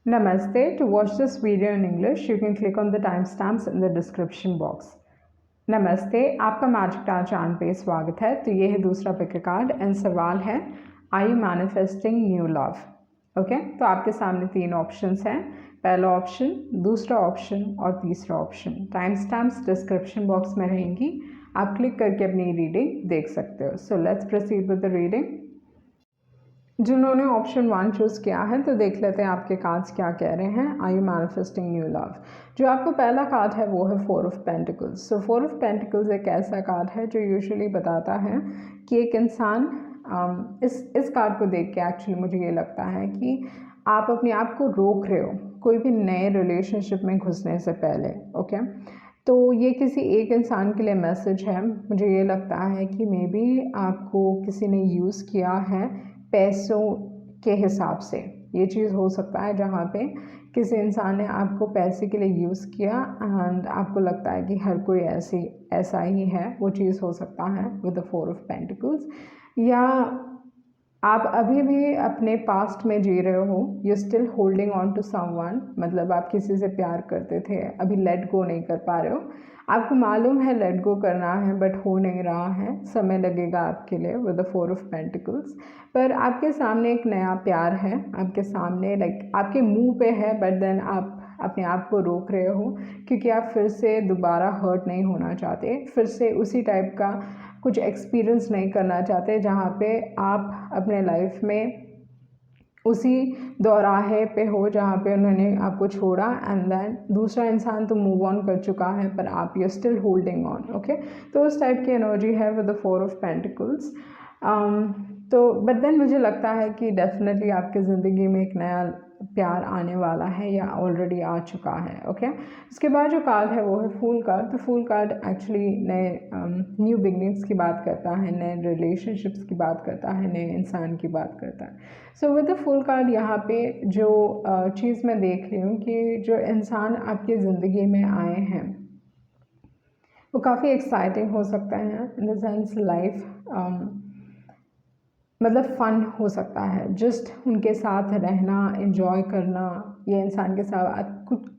Namaste. To watch this video in English, you can click on the timestamps in the description box. नमस्ते, आपका magic star channel पे स्वागत है। तो ये है दूसरा पिक कार्ड एंड सवाल है, are you manifesting new love? Okay, तो आपके सामने तीन ऑप्शंस हैं, पहला ऑप्शन, दूसरा ऑप्शन और तीसरा option. Time stamps description box में रहेंगी, आप क्लिक करके अपनी रीडिंग देख सकते हो। So let's proceed with the reading. जिन्होंने ऑप्शन 1 चूज़ किया है तो देख लेते हैं आपके कार्ड्स क्या कह रहे हैं। Are you manifesting new love? जो आपको पहला कार्ड है वो है 4 of pentacles. So 4 of pentacles एक ऐसा कार्ड है जो यूजुअली बताता है कि एक इंसान इस कार्ड को देख के एक्चुअली मुझे ये लगता है कि आप अपने आप को रोक रहे हो कोई भी नए रिलेशनशिप में घुसने से पहले। ओके, तो ये किसी एक इंसान के लिए मैसेज है। मुझे ये लगता है कि मे बी आपको किसी ने यूज़ किया है पैसों के हिसाब से। ये चीज़ हो सकता है जहाँ पे किसी इंसान ने आपको पैसे के लिए यूज़ किया एंड आपको लगता है कि हर कोई ऐसा ही है, वो चीज़ हो सकता है विद द 4 ऑफ पेंटिकल्स। या आप अभी भी अपने पास्ट में जी रहे हो, you still holding on to someone, मतलब आप किसी से प्यार करते थे, अभी लेट गो नहीं कर पा रहे हो। आपको मालूम है लेट गो करना है बट हो नहीं रहा है, समय लगेगा आपके लिए विद द 4 ऑफ पेंटिकल्स। पर आपके सामने एक नया प्यार है, आपके सामने लाइक आपके मुंह पे है बट देन आप अपने आप को रोक रहे हो क्योंकि आप फिर से दोबारा हर्ट नहीं होना चाहते, फिर से उसी टाइप का कुछ एक्सपीरियंस नहीं करना चाहते जहाँ पे आप अपने लाइफ में उसी दौराहे पे हो जहाँ पे उन्होंने आपको छोड़ा एंड देन दूसरा इंसान तो मूव ऑन कर चुका है पर आप you still holding on. Okay, तो उस टाइप की एनर्जी है विद द 4 ऑफ पेंटिकल्स। तो बट देन मुझे लगता है कि डेफिनेटली आपकी ज़िंदगी में एक नया प्यार आने वाला है या ऑलरेडी आ चुका है। ओके, उसके बाद जो कार्ड है वो है फूल कार्ड। तो फूल कार्ड एक्चुअली नए न्यू बिगनिंग्स की बात करता है, नए रिलेशनशिप्स की बात करता है, नए इंसान की बात करता है। So with the fool card यहाँ पे जो चीज़ मैं देख रही हूँ कि जो इंसान आपकी ज़िंदगी में आए हैं वो काफ़ी एक्साइटिंग हो सकते हैं इन द सेंस लाइफ मतलब फ़न हो सकता है, जस्ट उनके साथ रहना, एंजॉय करना, ये इंसान के साथ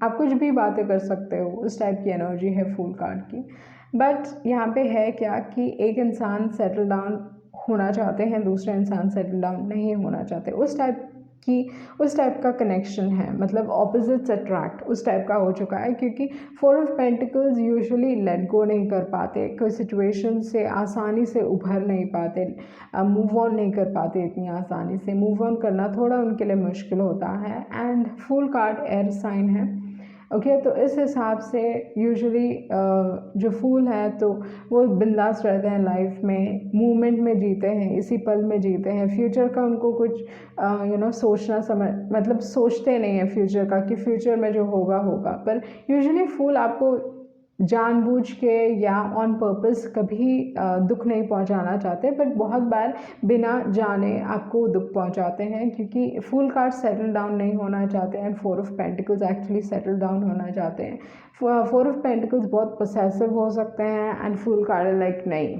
आप कुछ भी बातें कर सकते हो, उस टाइप की एनर्जी है फूल कार्ड की। बट यहाँ पे है क्या कि एक इंसान सेटल डाउन होना चाहते हैं, दूसरे इंसान सेटल डाउन नहीं होना चाहते, उस टाइप का कनेक्शन है, मतलब ऑपोजिट्स अट्रैक्ट उस टाइप का हो चुका है क्योंकि 4 of pentacles usually let go नहीं कर पाते, कोई सिचुएशन से आसानी से उभर नहीं पाते, मूव ऑन नहीं कर पाते इतनी आसानी से। मूव ऑन करना थोड़ा उनके लिए मुश्किल होता है and fool card air sign है। ओके, तो इस हिसाब से यूजुअली जो फूल है तो वो बिंदास रहते हैं लाइफ में, मूवमेंट में जीते हैं, इसी पल में जीते हैं। फ्यूचर का उनको कुछ सोचना मतलब सोचते नहीं है फ्यूचर का कि फ्यूचर में जो होगा होगा। पर यूजुअली फूल आपको जानबूझ के या ऑन पर्पस कभी दुख नहीं पहुंचाना चाहते, बट बहुत बार बिना जाने आपको दुख पहुंचाते हैं क्योंकि फुल कार्ड सेटल डाउन नहीं होना चाहते हैं and 4 of pentacles actually settle down होना चाहते हैं। 4 ऑफ पेंटिकल्स बहुत पोसेसिव हो सकते हैं एंड फुल कार्ड लाइक नहीं,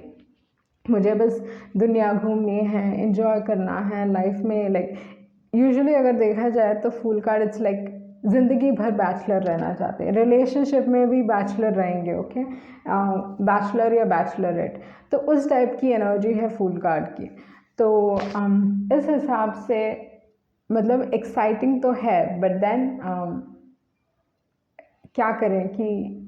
मुझे बस दुनिया घूमनी है, एंजॉय करना है लाइफ में। लाइक यूजुअली अगर देखा जाए तो फुल कार्ड इट्स लाइक ज़िंदगी भर बैचलर रहना चाहते हैं, रिलेशनशिप में भी बैचलर रहेंगे। ओके, बैचलर या बैचलरेट, तो उस टाइप की एनर्जी है फुल कार्ड की। तो इस हिसाब से मतलब एक्साइटिंग तो है बट देन क्या करें कि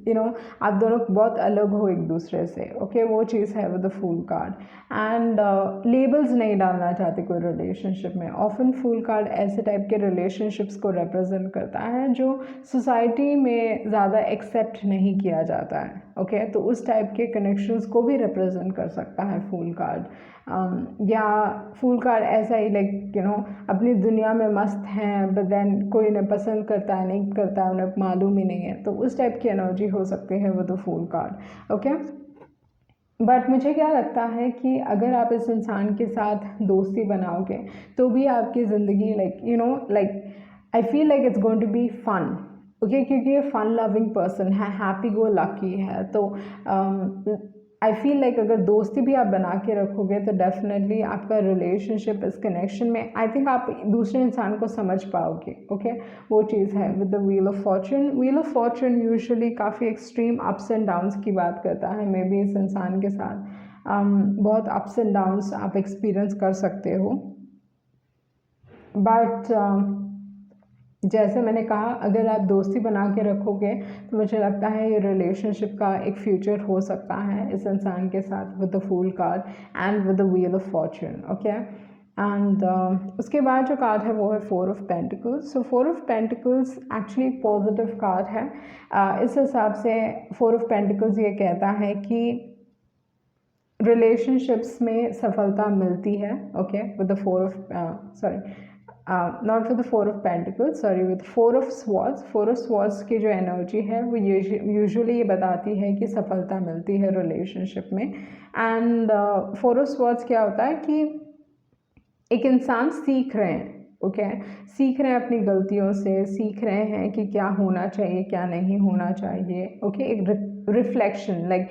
आप दोनों बहुत अलग हो एक दूसरे से। ओके, वो चीज़ है with the fool card and labels नहीं डालना चाहते कोई रिलेशनशिप में। ऑफन फूल कार्ड ऐसे टाइप के रिलेशनशिप्स को रिप्रेजेंट करता है जो सोसाइटी में ज़्यादा एक्सेप्ट नहीं किया जाता है। ओके, तो उस टाइप के कनेक्शंस को भी रिप्रेजेंट कर सकता है फूल कार्ड। या फूल कार्ड ऐसा ही लाइक अपनी दुनिया में मस्त हैं बट देन कोई उन्हें पसंद करता है नहीं करता है, उन्हें मालूम ही नहीं है, तो उस टाइप की एनर्जी हो सकती है with the fool card. Okay, but मुझे क्या लगता है कि अगर आप इस इंसान के साथ दोस्ती बनाओगे तो भी आपकी ज़िंदगी like I feel like it's going to be fun. Okay, क्योंकि ये फन लविंग पर्सन है, हैप्पी गो लकी है, तो आई फील लाइक अगर दोस्ती भी आप बना के रखोगे तो डेफिनेटली आपका रिलेशनशिप इस कनेक्शन में आई थिंक आप दूसरे इंसान को समझ पाओगे। ओके वो चीज़ है with the wheel of Fortune. Wheel of Fortune usually काफ़ी एक्सट्रीम अप्स एंड डाउन्स की बात करता है। मे बी इस इंसान के साथ बहुत अप्स एंड डाउन्स आप एक्सपीरियंस कर सकते हो, बट जैसे मैंने कहा अगर आप दोस्ती बना के रखोगे तो मुझे लगता है ये रिलेशनशिप का एक फ्यूचर हो सकता है इस इंसान के साथ with the fool card and with the wheel of fortune. Okay and उसके बाद जो कार्ड है वो है 4 of pentacles. So 4 of pentacles actually positive card है। इस हिसाब से 4 ऑफ पेंटिकल्स ये कहता है कि रिलेशनशिप्स में सफलता मिलती है। Okay with the 4 of not with the 4 of pentacles, sorry with 4 of swords. 4 of swords की जो एनर्जी है वो यूजुअली ये बताती है कि सफलता मिलती है रिलेशनशिप में। एंड 4 ऑफ स्वॉर्ड्स क्या होता है कि एक इंसान सीख रहे हैं। ओके सीख रहे हैं अपनी गलतियों से, सीख रहे हैं कि क्या होना चाहिए क्या नहीं होना चाहिए। ओके एक रिफ्लेक्शन लाइक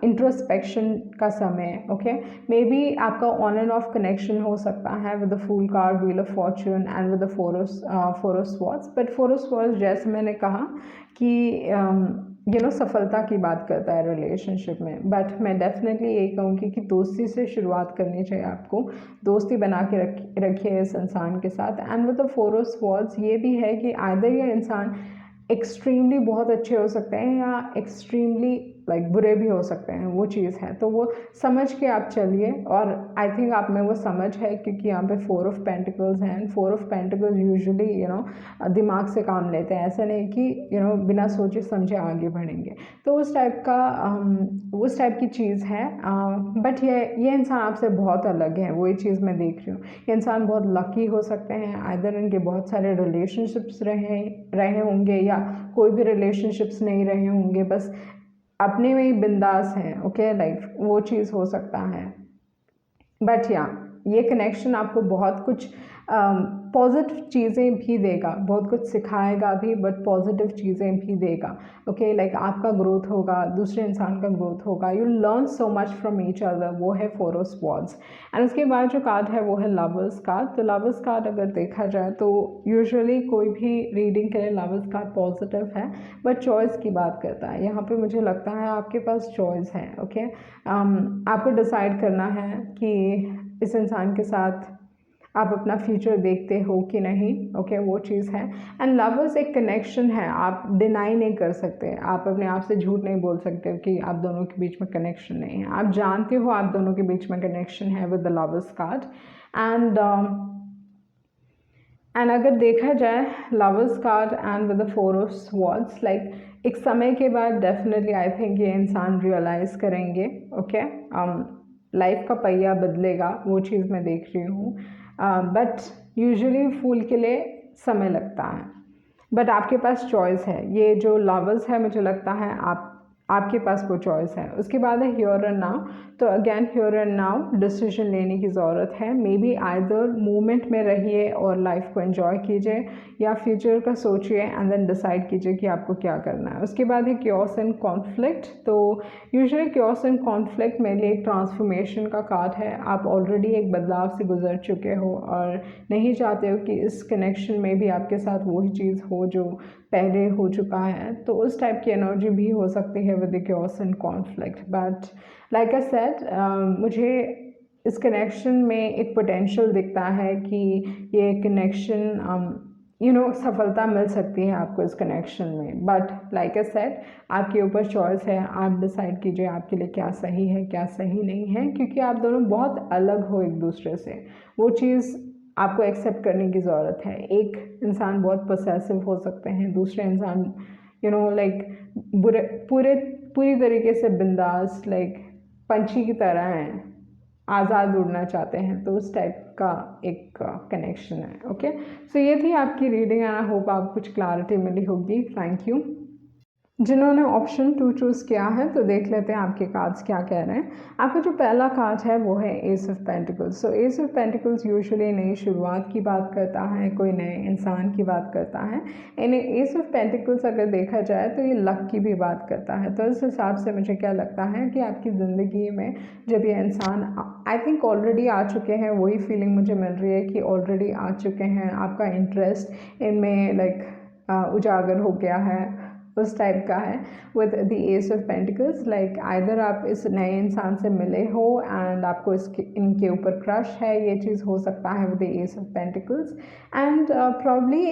इंट्रोस्पेक्शन का समय। ओके मे बी आपका ऑन एंड ऑफ कनेक्शन हो सकता है with the fool card, wheel of fortune and with the 4 of swords. But 4 of swords जैसे मैंने कहा कि सफलता की बात करता है रिलेशनशिप में। बट मैं डेफिनेटली यही कहूँगी कि दोस्ती से शुरुआत करनी चाहिए आपको। दोस्ती बना के रखिए इस इंसान के साथ। And with the 4 of swords ये भी है कि आइदर ये इंसान एक्सट्रीमली बहुत अच्छे हो सकते हैं या एक्सट्रीमली लाइक बुरे भी हो सकते हैं, वो चीज़ है। तो वो समझ के आप चलिए और आई थिंक आप में वो समझ है क्योंकि यहाँ पे 4 ऑफ पेंटिकल्स हैं। 4 ऑफ पेंटिकल्स यूजुअली दिमाग से काम लेते हैं, ऐसा नहीं कि बिना सोचे समझे आगे बढ़ेंगे। तो उस टाइप की चीज़ है। बट ये इंसान आपसे बहुत अलग है, वही चीज़ मैं देख रही हूँ। ये इंसान बहुत लकी हो सकते हैं, आइदर इनके बहुत सारे रिलेशनशिप्स रहे होंगे या कोई भी रिलेशनशिप्स नहीं रहे होंगे, बस अपने में ही बिंदास हैं। ओके लाइक वो चीज़ हो सकता है। बट ये कनेक्शन आपको बहुत कुछ पॉजिटिव चीज़ें भी देगा, बहुत कुछ सिखाएगा भी, बट पॉजिटिव चीज़ें भी देगा। ओके लाइक आपका ग्रोथ होगा, दूसरे इंसान का ग्रोथ होगा, you learn so much from each other. वो है 4 ऑफ स्वॉर्ड्स। एंड उसके बाद जो कार्ड है वो है लवर्स कार्ड। तो लवर्स कार्ड अगर देखा जाए तो यूजुअली कोई भी रीडिंग के लिए लवर्स कार्ड पॉजिटिव है, बट चॉइस की बात करता है। यहाँ पे मुझे लगता है आपके पास चॉइस है। ओके आपको डिसाइड करना है कि इस इंसान के साथ आप अपना फ्यूचर देखते हो कि नहीं। ओके वो चीज़ है। एंड लवर्स एक कनेक्शन है, आप डिनाई नहीं कर सकते, आप अपने आप से झूठ नहीं बोल सकते कि आप दोनों के बीच में कनेक्शन नहीं है। आप जानते हो आप दोनों के बीच में कनेक्शन है with the lovers card. And अगर देखा जाए lovers card and with the 4 of swords, like एक समय के बाद डेफिनेटली आई थिंक ये इंसान रियलाइज़ करेंगे। ओके लाइफ का पहिया बदलेगा, वो चीज़ मैं देख रही हूँ। बट यूजुअली फूल के लिए समय लगता है, बट आपके पास चॉइस है। ये जो लवर्स है मुझे लगता है आपके पास वो चॉइस है। उसके बाद है हियर एंड नाउ। तो again here and now decision लेने की ज़रूरत है। मे बी आइदर मोमेंट में रहिए और लाइफ को एंजॉय कीजिए, या फ्यूचर का सोचिए एंड देन डिसाइड कीजिए कि आपको क्या करना है। उसके बाद है क्योस एंड कॉन्फ्लिक्ट। तो यूजुअली क्योस एंड कॉन्फ्लिक्ट मेरे लिए एक ट्रांसफॉर्मेशन का कार्ड है। आप ऑलरेडी एक बदलाव से गुजर चुके हो और नहीं चाहते हो कि इस कनेक्शन में भी आपके साथ वही चीज़ हो जो पहले हो चुका है। तो उस टाइप की एनर्जी भी हो सकती है with the chaos and conflict. But like I said मुझे इस कनेक्शन में एक पोटेंशियल दिखता है कि ये कनेक्शन सफलता मिल सकती है आपको इस कनेक्शन में। बट लाइक आई सेड आपके ऊपर चॉइस है, आप डिसाइड कीजिए आपके लिए क्या सही है क्या सही नहीं है, क्योंकि आप दोनों बहुत अलग हो एक दूसरे से। वो चीज़ आपको एक्सेप्ट करने की ज़रूरत है। एक इंसान बहुत पोसेसिव हो सकते हैं, दूसरे इंसान लाइक पूरी तरीके से बिंदास लाइक पंछी की तरह हैं, आज़ाद उड़ना चाहते हैं। तो उस टाइप का एक कनेक्शन है। ओके सो ये थी आपकी रीडिंग एंड आई होप आपको कुछ क्लैरिटी मिली होगी। Thank you. जिन्होंने ऑप्शन 2 चूज़ किया है तो देख लेते हैं आपके कार्ड्स क्या कह रहे हैं। आपका जो पहला कार्ड है वो है S of pentacles. So S of pentacles usually नई शुरुआत की बात करता है, कोई नए इंसान की बात करता है। इन्हें एस ऑफ पेंटिकल्स अगर देखा जाए तो ये लक की भी बात करता है। तो इस हिसाब से मुझे क्या लगता है कि आपकी ज़िंदगी में जब ये इंसान आई थिंक ऑलरेडी आ चुके हैं, वही फीलिंग मुझे मिल रही है कि ऑलरेडी आ चुके हैं, आपका इंटरेस्ट इनमें उजागर हो गया है, उस टाइप का है। With the S of pentacles like either आप इस नए इंसान से मिले हो एंड आपको इनके ऊपर क्रश है, ये चीज़ हो सकता है with the S of pentacles. And probably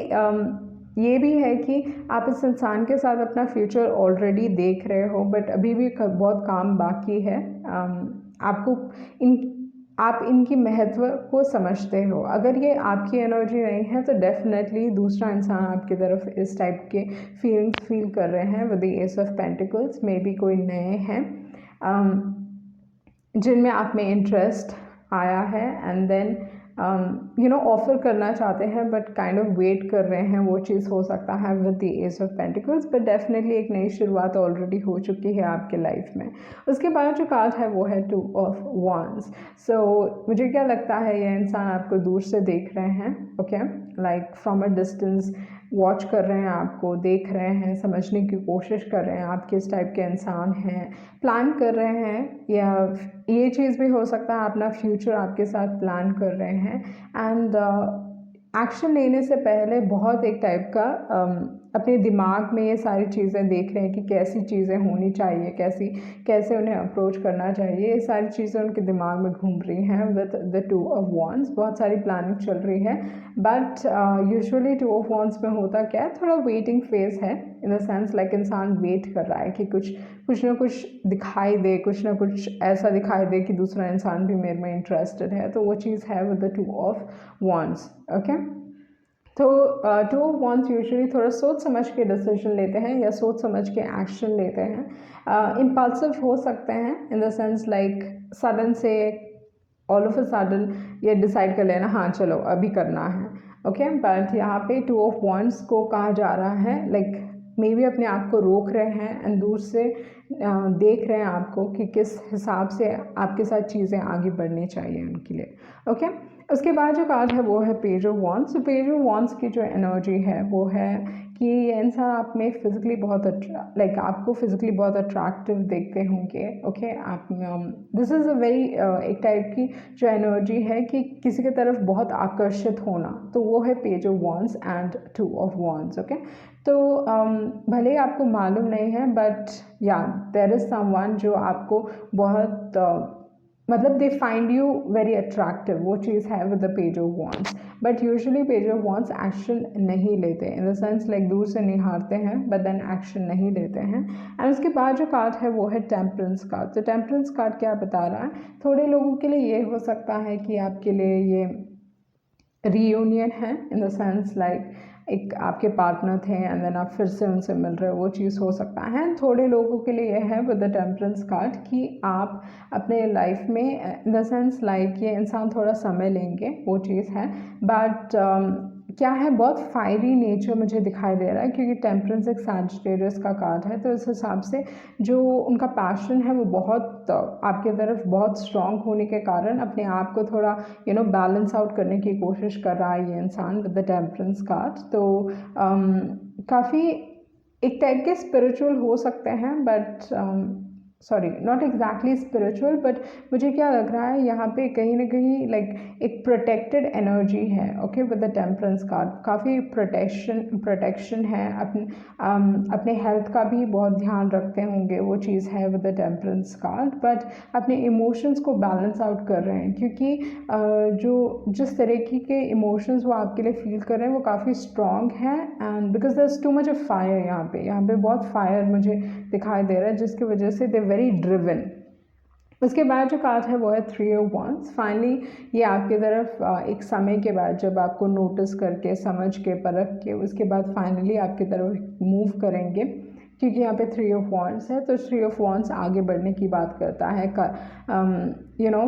ये भी है कि आप इस इंसान के साथ अपना फ्यूचर ऑलरेडी देख रहे हो, बट अभी भी बहुत काम बाकी है। आपको आप इनकी महत्व को समझते हो। अगर ये आपकी एनर्जी नहीं है तो डेफिनेटली दूसरा इंसान आपकी तरफ इस टाइप के फीलिंग्स फील कर रहे हैं with the S of pentacles. May be कोई नए हैं जिनमें आप में इंटरेस्ट आया है एंड देन ऑफर करना चाहते हैं बट काइंड ऑफ वेट कर रहे हैं, वो चीज़ हो सकता है with the S of pentacles. But definitely एक नई शुरुआत ऑलरेडी हो चुकी है आपके लाइफ में। उसके बाद जो कार्ड है वो है 2 ऑफ wands। सो मुझे क्या लगता है ये इंसान आपको दूर से देख रहे हैं, okay, like from a distance watch कर रहे हैं, आपको देख रहे हैं, समझने की कोशिश कर रहे हैं आप किस टाइप के इंसान हैं, प्लान कर रहे हैं, या ये चीज़ भी हो सकता है अपना फ्यूचर आपके साथ प्लान कर रहे हैं। एंड एक्शन लेने से पहले बहुत एक टाइप का अपने दिमाग में ये सारी चीज़ें देख रहे हैं कि कैसी चीज़ें होनी चाहिए, कैसे उन्हें अप्रोच करना चाहिए, ये सारी चीज़ें उनके दिमाग में घूम रही हैं विद द 2 ऑफ wands। बहुत सारी प्लानिंग चल रही है बट यूजुअली 2 ऑफ wands में होता क्या है, थोड़ा वेटिंग फेज है, इन द सेंस लाइक इंसान वेट कर रहा है कि कुछ ना कुछ दिखाई दे, कुछ ना कुछ ऐसा दिखाई दे कि दूसरा इंसान भी मेरे में इंटरेस्टेड है, तो वो चीज़ है with the 2 of wands, okay. तो 2 ऑफ wands यूजुअली थोड़ा सोच समझ के डिसीजन लेते हैं या सोच समझ के एक्शन लेते हैं। इम्पल्सिव हो सकते हैं इन द सेंस लाइक सडन से ऑल ऑफ अ सडन ये डिसाइड कर लेना, हाँ चलो अभी करना है, ओके। बट यहाँ पे 2 ऑफ wands को कहा जा रहा है लाइक मे बी अपने आप को रोक रहे हैं एंड दूर से देख रहे हैं आपको कि किस हिसाब से आपके साथ चीज़ें आगे बढ़नी चाहिए उनके लिए, ओके। उसके बाद जो कार्ड है वो है पेज ऑफ wands। तो पेज ऑफ wands की जो एनर्जी है वो है कि ये इंसान आप में फिजिकली बहुत आपको फिजिकली बहुत अट्रैक्टिव देखते होंगे, ओके। आप दिस इज़ अ वेरी एक टाइप की जो एनर्जी है कि किसी की तरफ बहुत आकर्षित होना, तो वो है page of wands and 2 of wands, okay. तो भले ही आपको मालूम नहीं है बट या देयर इज़ समवन जो आपको बहुत मतलब they find you very attractive, वो चीज़ है with the page of wands। But usually page of wands action नहीं लेते, इन द सेंस लाइक दूर से निहारते हैं बट देन एक्शन नहीं लेते हैं। एंड उसके बाद जो कार्ड है वो है टेम्परेंस कार्ड। तो टेम्परेंस कार्ड क्या बता रहा है, थोड़े लोगों के लिए ये हो सकता है कि आपके लिए ये रीयूनियन है, इन द सेंस लाइक एक आपके पार्टनर थे एंड देन आप फिर से उनसे मिल रहे हो, वो चीज़ हो सकता है। थोड़े लोगों के लिए यह है विद द टेम्परेंस कार्ड कि आप अपने लाइफ में इन द सेंस लाइक ये इंसान थोड़ा समय लेंगे, वो चीज़ है। बट क्या है, बहुत फायरी नेचर मुझे दिखाई दे रहा है क्योंकि टेम्परेंस एक सैजिटेरियस का कार्ड है, तो इस हिसाब से जो उनका पैशन है वो बहुत आपके तरफ बहुत स्ट्रॉन्ग होने के कारण अपने आप को थोड़ा बैलेंस आउट करने की कोशिश कर रहा है ये इंसान विद द टेम्परेंस कार्ड। तो काफ़ी एक टाइप के स्पिरिचुअल हो सकते हैं but sorry not exactly spiritual, but मुझे क्या लग रहा है यहाँ पे कहीं ना कहीं लाइक एक प्रोटेक्टेड एनर्जी है, okay, with the temperance card. काफ़ी प्रोटेक्शन है, अपने हेल्थ का भी बहुत ध्यान रखते होंगे, वो चीज़ है with the temperance card. But अपने इमोशंस को बैलेंस आउट कर रहे हैं क्योंकि जो जिस तरीके के इमोशंस वो आपके लिए फील कर रहे हैं वो काफ़ी स्ट्रॉन्ग है and because there is too much of fire, यहाँ पे बहुत फायर मुझे दिखाई दे रहा है जिसकी वजह से दे वेरी ड्रिवन। उसके बाद जो कार्ड है वो है 3 ऑफ wands। फाइनली ये आपकी तरफ एक समय के बाद जब आपको नोटिस करके समझ के परख के उसके बाद फाइनली आपकी तरफ मूव करेंगे क्योंकि यहाँ पे 3 ऑफ wands है। तो 3 ऑफ wands आगे बढ़ने की बात करता है,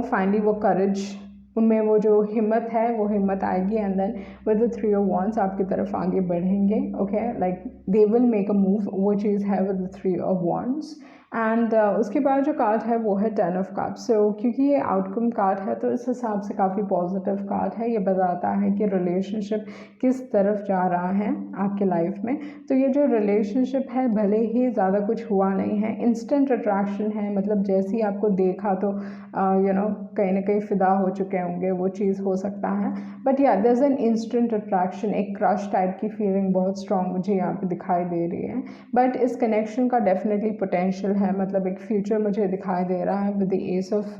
फाइनली वो करेज उनमें वो जो हिम्मत है वो हिम्मत आएगी and then with the 3 of wands आपकी तरफ आगे बढ़ेंगे. Okay, like they will make a move, वो चीज़ है with the 3 of wands. And उसके बाद जो कार्ड है वो है 10 ऑफ कप्स. सो क्योंकि ये आउटकम कार्ड है तो इस हिसाब से काफ़ी पॉजिटिव कार्ड है. ये बताता है कि रिलेशनशिप किस तरफ जा रहा है आपके लाइफ में. तो ये जो रिलेशनशिप है भले ही ज़्यादा कुछ हुआ नहीं है, इंस्टेंट अट्रैक्शन है, मतलब जैसे ही आपको देखा तो कहीं ना कहीं फ़िदा हो चुके होंगे, वो चीज़ हो सकता है. बट या there is an instant attraction, एक क्रश टाइप की फीलिंग बहुत स्ट्रॉन्ग मुझे यहाँ पे दिखाई दे रही है. बट इस कनेक्शन का डेफिनेटली पोटेंशियल है, मतलब एक फ्यूचर मुझे दिखाई दे रहा है with the S of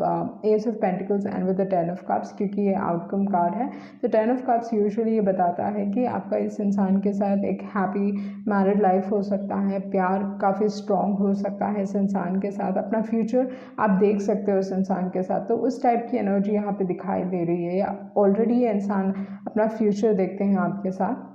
pentacles and with the 10 of cups, क्योंकि ये आउटकम कार्ड है. तो 10 ऑफ कप्स यूजुअली ये बताता है कि आपका इस इंसान के साथ एक हैप्पी मैरिड लाइफ हो सकता है, प्यार काफ़ी स्ट्रॉन्ग हो सकता है इस इंसान के साथ, अपना फ्यूचर आप देख सकते हो इस इंसान के साथ. तो उस टाइप की एनर्जी यहाँ पे दिखाई दे रही है, या ऑलरेडी ये इंसान अपना फ्यूचर देखते हैं आपके साथ,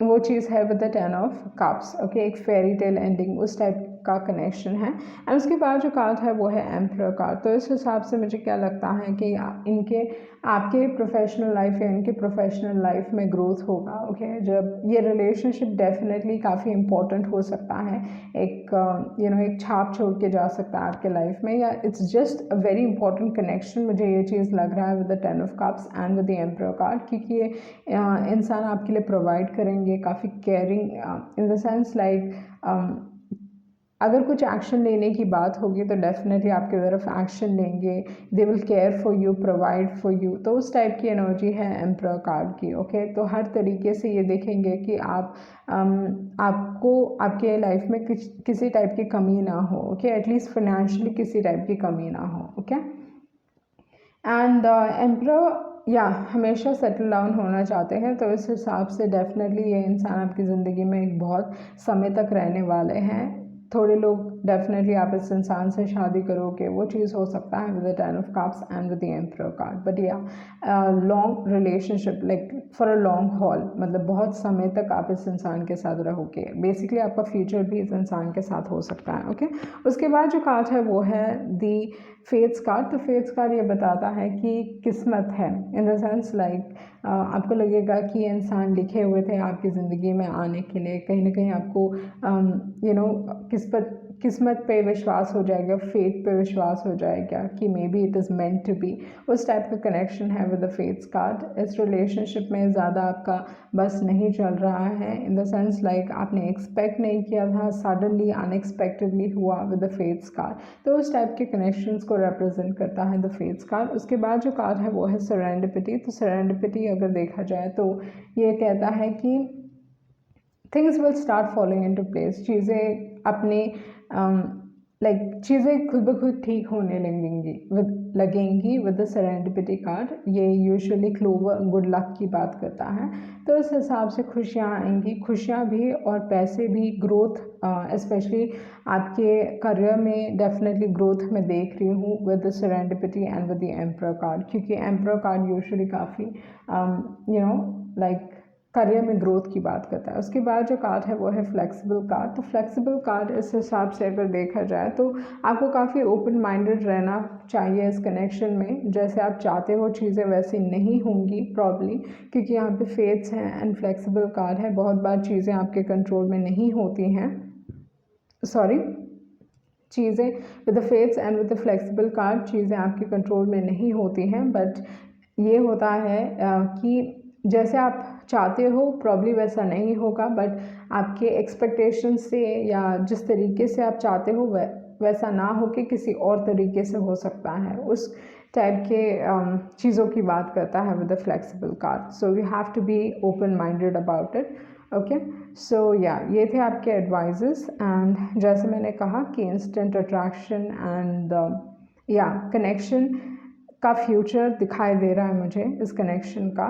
वो चीज़ है with the 10 of cups. Okay, एक फेरी टेल एंडिंग उस टाइप का कनेक्शन है. एंड उसके बाद जो कार्ड है वो है एम्परर कार्ड. तो इस हिसाब से मुझे क्या लगता है कि इनके आपके प्रोफेशनल लाइफ या इनके प्रोफेशनल लाइफ में ग्रोथ होगा. ओके, जब ये रिलेशनशिप डेफिनेटली काफ़ी इंपॉर्टेंट हो सकता है, एक एक छाप छोड़ के जा सकता है आपके लाइफ में, या it's just a very important connection. मुझे ये चीज़ लग रहा है with the 10 of cups and with the emperor card, क्योंकि ये इंसान आपके लिए प्रोवाइड करेंगे, काफ़ी caring in the sense like अगर कुछ एक्शन लेने की बात होगी तो डेफिनेटली आपकी तरफ एक्शन लेंगे. They will care for you, provide for you. तो उस टाइप की एनर्जी है एम्परर कार्ड की. ओके, तो हर तरीके से ये देखेंगे कि आपको आपके लाइफ में किसी टाइप की कमी ना हो. ओके, एटलीस्ट फाइनेंशियली किसी टाइप की कमी ना हो. ओके, एंड एम्परर या हमेशा सेटल डाउन होना चाहते हैं. तो इस हिसाब से डेफिनेटली ये इंसान आपकी ज़िंदगी में एक बहुत समय तक रहने वाले हैं. थोड़े लोग डेफिनेटली आप इस इंसान से शादी करोगे, वो चीज़ हो सकता है with the 10 of cups and with the emperor card. But या long relationship like for a long haul, मतलब बहुत समय तक आप इस इंसान के साथ रहोगे. बेसिकली आपका फ्यूचर भी इस इंसान के साथ हो सकता है. ओके, उसके बाद जो कार्ड है वो है दी फेट्स कार्ड. तो फेट्स कार्ड ये बताता है कि किस्मत है, इन द सेंस लाइक आपको लगेगा कि ये इंसान लिखे हुए थे आपकी ज़िंदगी में आने के लिए. कहीं ना कहीं आपको किस्मत पे विश्वास हो जाएगा, फेट पे विश्वास हो जाएगा कि maybe it is meant to be. उस टाइप का कनेक्शन है विद द फेट्स कार्ड. इस रिलेशनशिप में ज़्यादा आपका बस नहीं चल रहा है, इन द सेंस लाइक आपने एक्सपेक्ट नहीं किया था, सडनली अनएक्सपेक्टेडली हुआ विद द फेट्स कार्ड. तो उस टाइप के कनेक्शंस को रिप्रेजेंट करता है द फेट्स कार्ड. उसके बाद जो कार्ड है वो है सेरेंडिपिटी. तो सेरेंडिपिटी अगर देखा जाए तो ये कहता है कि things will start following into place. चीज़ें अपने चीज़ें खुद ब खुद ठीक होने लगेंगी विद द सेरेंडिपिटी कार्ड. ये यूजुअली क्लोवर गुड लक की बात करता है. तो इस हिसाब से खुशियाँ आएंगी, खुशियाँ भी और पैसे भी, ग्रोथ स्पेशली आपके करियर में डेफिनेटली ग्रोथ मैं देख रही हूँ with the serendipity and with the emperor card, क्योंकि एम्परर कार्ड यूजुअली काफ़ी करियर में ग्रोथ की बात करता है. उसके बाद जो कार्ड है वो है फ्लेक्सिबल कार्ड. तो फ्लेक्सिबल कार्ड इस हिसाब से अगर देखा जाए तो आपको काफ़ी ओपन माइंडेड रहना चाहिए इस कनेक्शन में. जैसे आप चाहते हो चीज़ें वैसी नहीं होंगी प्रॉब्ली, क्योंकि यहाँ पे फेट्स हैं एंड फ्लेक्सिबल कार्ड है. बहुत बार चीज़ें आपके कंट्रोल में नहीं होती हैं, चीज़ें with the fates and with the flexible card चीज़ें आपके कंट्रोल में नहीं होती हैं. बट ये होता है कि जैसे आप चाहते हो प्रॉब्ली वैसा नहीं होगा, बट आपके एक्सपेक्टेशन से या जिस तरीके से आप चाहते हो वैसा ना हो कि किसी और तरीके से हो सकता है. उस टाइप के चीज़ों की बात करता है with the flexible card. So you have to be open minded about it. Okay, so या ये थे आपके एडवाइजेस. एंड जैसे मैंने कहा कि इंस्टेंट अट्रैक्शन एंड या कनेक्शन का फ्यूचर दिखाई दे रहा है मुझे इस कनेक्शन का.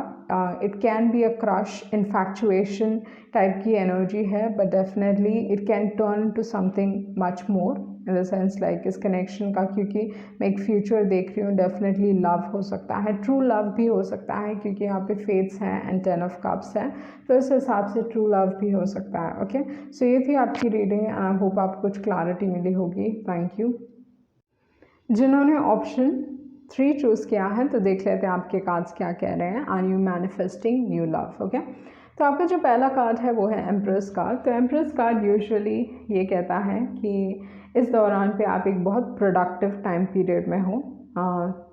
It can be a crush, infatuation type की एनर्जी है, but definitely it can turn to something much more in the sense like इस कनेक्शन का, क्योंकि मैं एक फ्यूचर देख रही हूँ. डेफिनेटली लव हो सकता है, ट्रू लव भी हो सकता है, क्योंकि यहाँ पे फेट्स हैं एंड 10 ऑफ कप्स हैं. तो इस हिसाब से ट्रू लव भी हो सकता है. ओके, सो ये थी आपकी रीडिंग. आई होप आपको कुछ क्लैरिटी मिली होगी. Thank you. जिन्होंने ऑप्शन 3 चूज़ किया है, तो देख लेते हैं आपके कार्ड्स क्या कह रहे हैं। Are you manifesting new love? Okay, तो आपका जो पहला कार्ड है वो है एम्प्रेस कार्ड। तो एम्प्रेस कार्ड यूजुअली ये कहता है कि इस दौरान पे आप एक बहुत प्रोडक्टिव टाइम पीरियड में हो।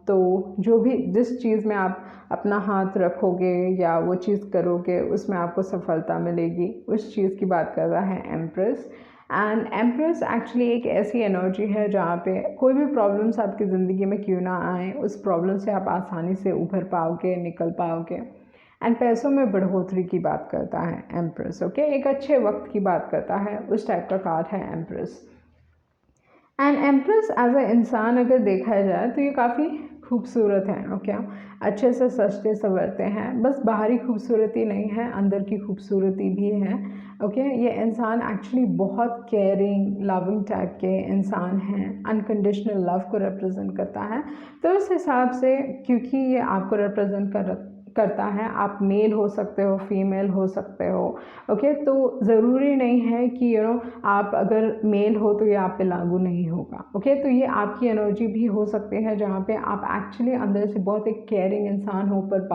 तो जो भी जिस चीज़ में आप अपना हाथ रखोगे या वो चीज़ करोगे उसमें आपको सफलता मिलेगी, उस चीज़ की बात कर रहा है एम्प्रेस। एंड एम्प्रेस एक्चुअली एक ऐसी एनर्जी है जहाँ पे कोई भी प्रॉब्लम्स आपकी ज़िंदगी में क्यों ना आए, उस प्रॉब्लम से आप आसानी से उभर पाओगे, निकल पाओगे। एंड पैसों में बढ़ोतरी की बात करता है एम्प्रेस। ओके, एक अच्छे वक्त की बात करता है, उस टाइप का कार्ड है empress. And empress as a इंसान अगर देखा जाए तो ये काफ़ी खूबसूरत है। ओके, अच्छे से सजते संवरते हैं, बस बाहरी खूबसूरती नहीं है, अंदर की खूबसूरती भी है। ओके, ये इंसान एक्चुअली बहुत केयरिंग लविंग टाइप के इंसान हैं, अनकंडीशनल लव को रिप्रेजेंट करता है। तो इस हिसाब से क्योंकि ये आपको रिप्रेजेंट करता है, आप मेल हो सकते हो, फीमेल हो सकते हो। ओके, तो ज़रूरी नहीं है कि आप अगर मेल हो तो ये आप पे लागू नहीं होगा। ओके, तो ये आपकी एनर्जी भी हो सकती है जहाँ पे आप एक्चुअली अंदर से बहुत एक केयरिंग इंसान हो पर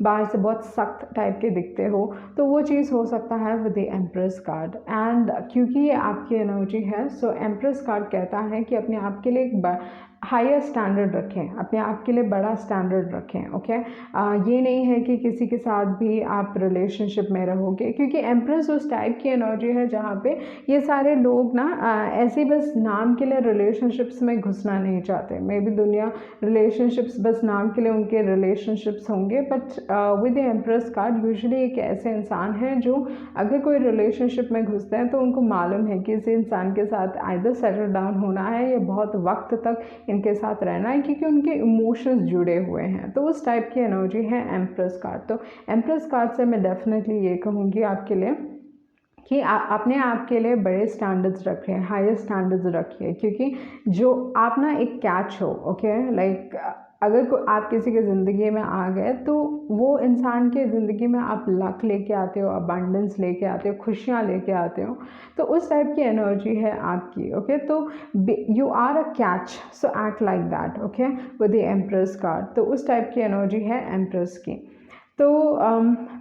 बाहर से बहुत सख्त टाइप के दिखते हो, तो वो चीज़ हो सकता है with the empress card. And क्योंकि ये आपकी एनर्जी है, सो एम्प्रेस कार्ड कहता है कि अपने आप के लिए एक हायर स्टैंडर्ड रखें, अपने आप के लिए बड़ा स्टैंडर्ड रखें। ओके, ये नहीं है कि किसी के साथ भी आप रिलेशनशिप में रहोगे, क्योंकि एम्प्रेस उस टाइप की एनर्जी है जहाँ पे ये सारे लोग ना ऐसे बस नाम के लिए रिलेशनशिप्स में घुसना नहीं चाहते। मे बी दुनिया रिलेशनशिप्स बस नाम के लिए उनके रिलेशनशिप्स होंगे, but with the empress card usually एक ऐसे इंसान हैं जो अगर कोई रिलेशनशिप में घुसते हैं तो उनको मालूम है कि इस इंसान के साथ आइदर सेटल डाउन होना है या बहुत वक्त तक इनके साथ रहना है, क्योंकि उनके इमोशंस जुड़े हुए हैं। तो उस टाइप की एनर्जी है एम्प्रेस कार्ड। तो एम्प्रेस कार्ड से मैं डेफिनेटली ये कहूँगी आपके लिए कि अपने आप के लिए बड़े स्टैंडर्ड्स रखें, हायर स्टैंडर्ड्स रखिए, क्योंकि जो आप ना एक कैच हो। ओके, लाइक अगर आप किसी के ज़िंदगी में आ गए तो वो इंसान के ज़िंदगी में आप लक लेके आते हो, अबंडेंस लेके आते हो, खुशियाँ लेके आते हो। तो उस टाइप की एनर्जी है आपकी। ओके, तो you are a catch, so act like that. Okay, with the empress card, तो उस टाइप की एनर्जी है एम्प्रेस की। तो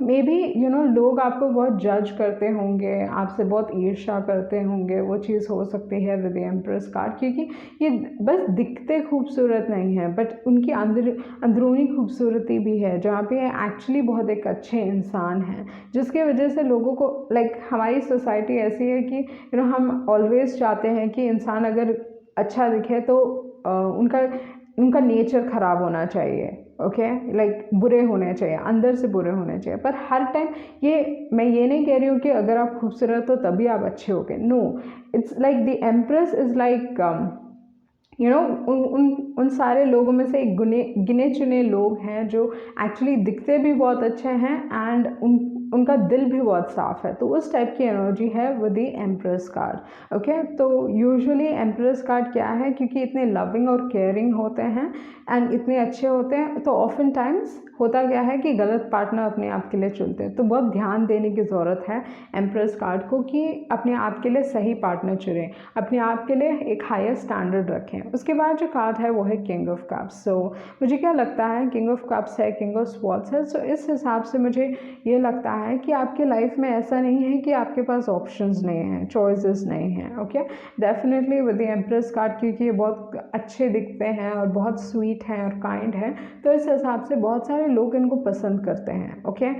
मे बी लोग आपको बहुत जज करते होंगे, आपसे बहुत ईर्ष्या करते होंगे, वो चीज़ हो सकती है विद एम्प्रेस कार्ड, क्योंकि ये बस दिखते खूबसूरत नहीं है, बट उनकी अंदरूनी खूबसूरती भी है, जहाँ पे एक्चुअली बहुत एक अच्छे इंसान हैं, जिसके वजह से लोगों को लाइक हमारी सोसाइटी ऐसी है कि हम ऑलवेज चाहते हैं कि इंसान अगर अच्छा दिखे तो उनका नेचर ख़राब होना चाहिए। ओके, लाइक बुरे होने चाहिए, अंदर से बुरे होने चाहिए। पर हर टाइम मैं ये नहीं कह रही हूँ कि अगर आप खूबसूरत हो तभी आप अच्छे होगे। No, it's like the empress is like उन सारे लोगों में से एक गिने चुने लोग हैं जो एक्चुअली दिखते भी बहुत अच्छे हैं एंड उनका दिल भी बहुत साफ़ है। तो उस टाइप की एनर्जी है with the empress card. Okay, तो यूजुअली एम्प्रेस कार्ड क्या है, क्योंकि इतने लविंग और केयरिंग होते हैं एंड इतने अच्छे होते हैं, तो ऑफन टाइम्स होता क्या है कि गलत पार्टनर अपने आप के लिए चुनते हैं। तो बहुत ध्यान देने की ज़रूरत है एम्प्रेस कार्ड को कि अपने आप के लिए सही पार्टनर चुनें, अपने आप के लिए एक हायर स्टैंडर्ड रखें। उसके बाद जो कार्ड है वो है किंग ऑफ कप्स। सो मुझे क्या लगता है, किंग ऑफ कप्स है, किंग ऑफ स्वॉर्ड्स है। सो इस हिसाब से मुझे ये लगता है कि आपके लाइफ में ऐसा नहीं है कि आपके पास ऑप्शंस नहीं हैं, चॉइसेस नहीं हैं। Okay, definitely with the empress card, क्योंकि ये बहुत अच्छे दिखते हैं और बहुत स्वीट हैं और काइंड हैं, तो इस हिसाब से बहुत सारे लोग इनको पसंद करते हैं। ओके,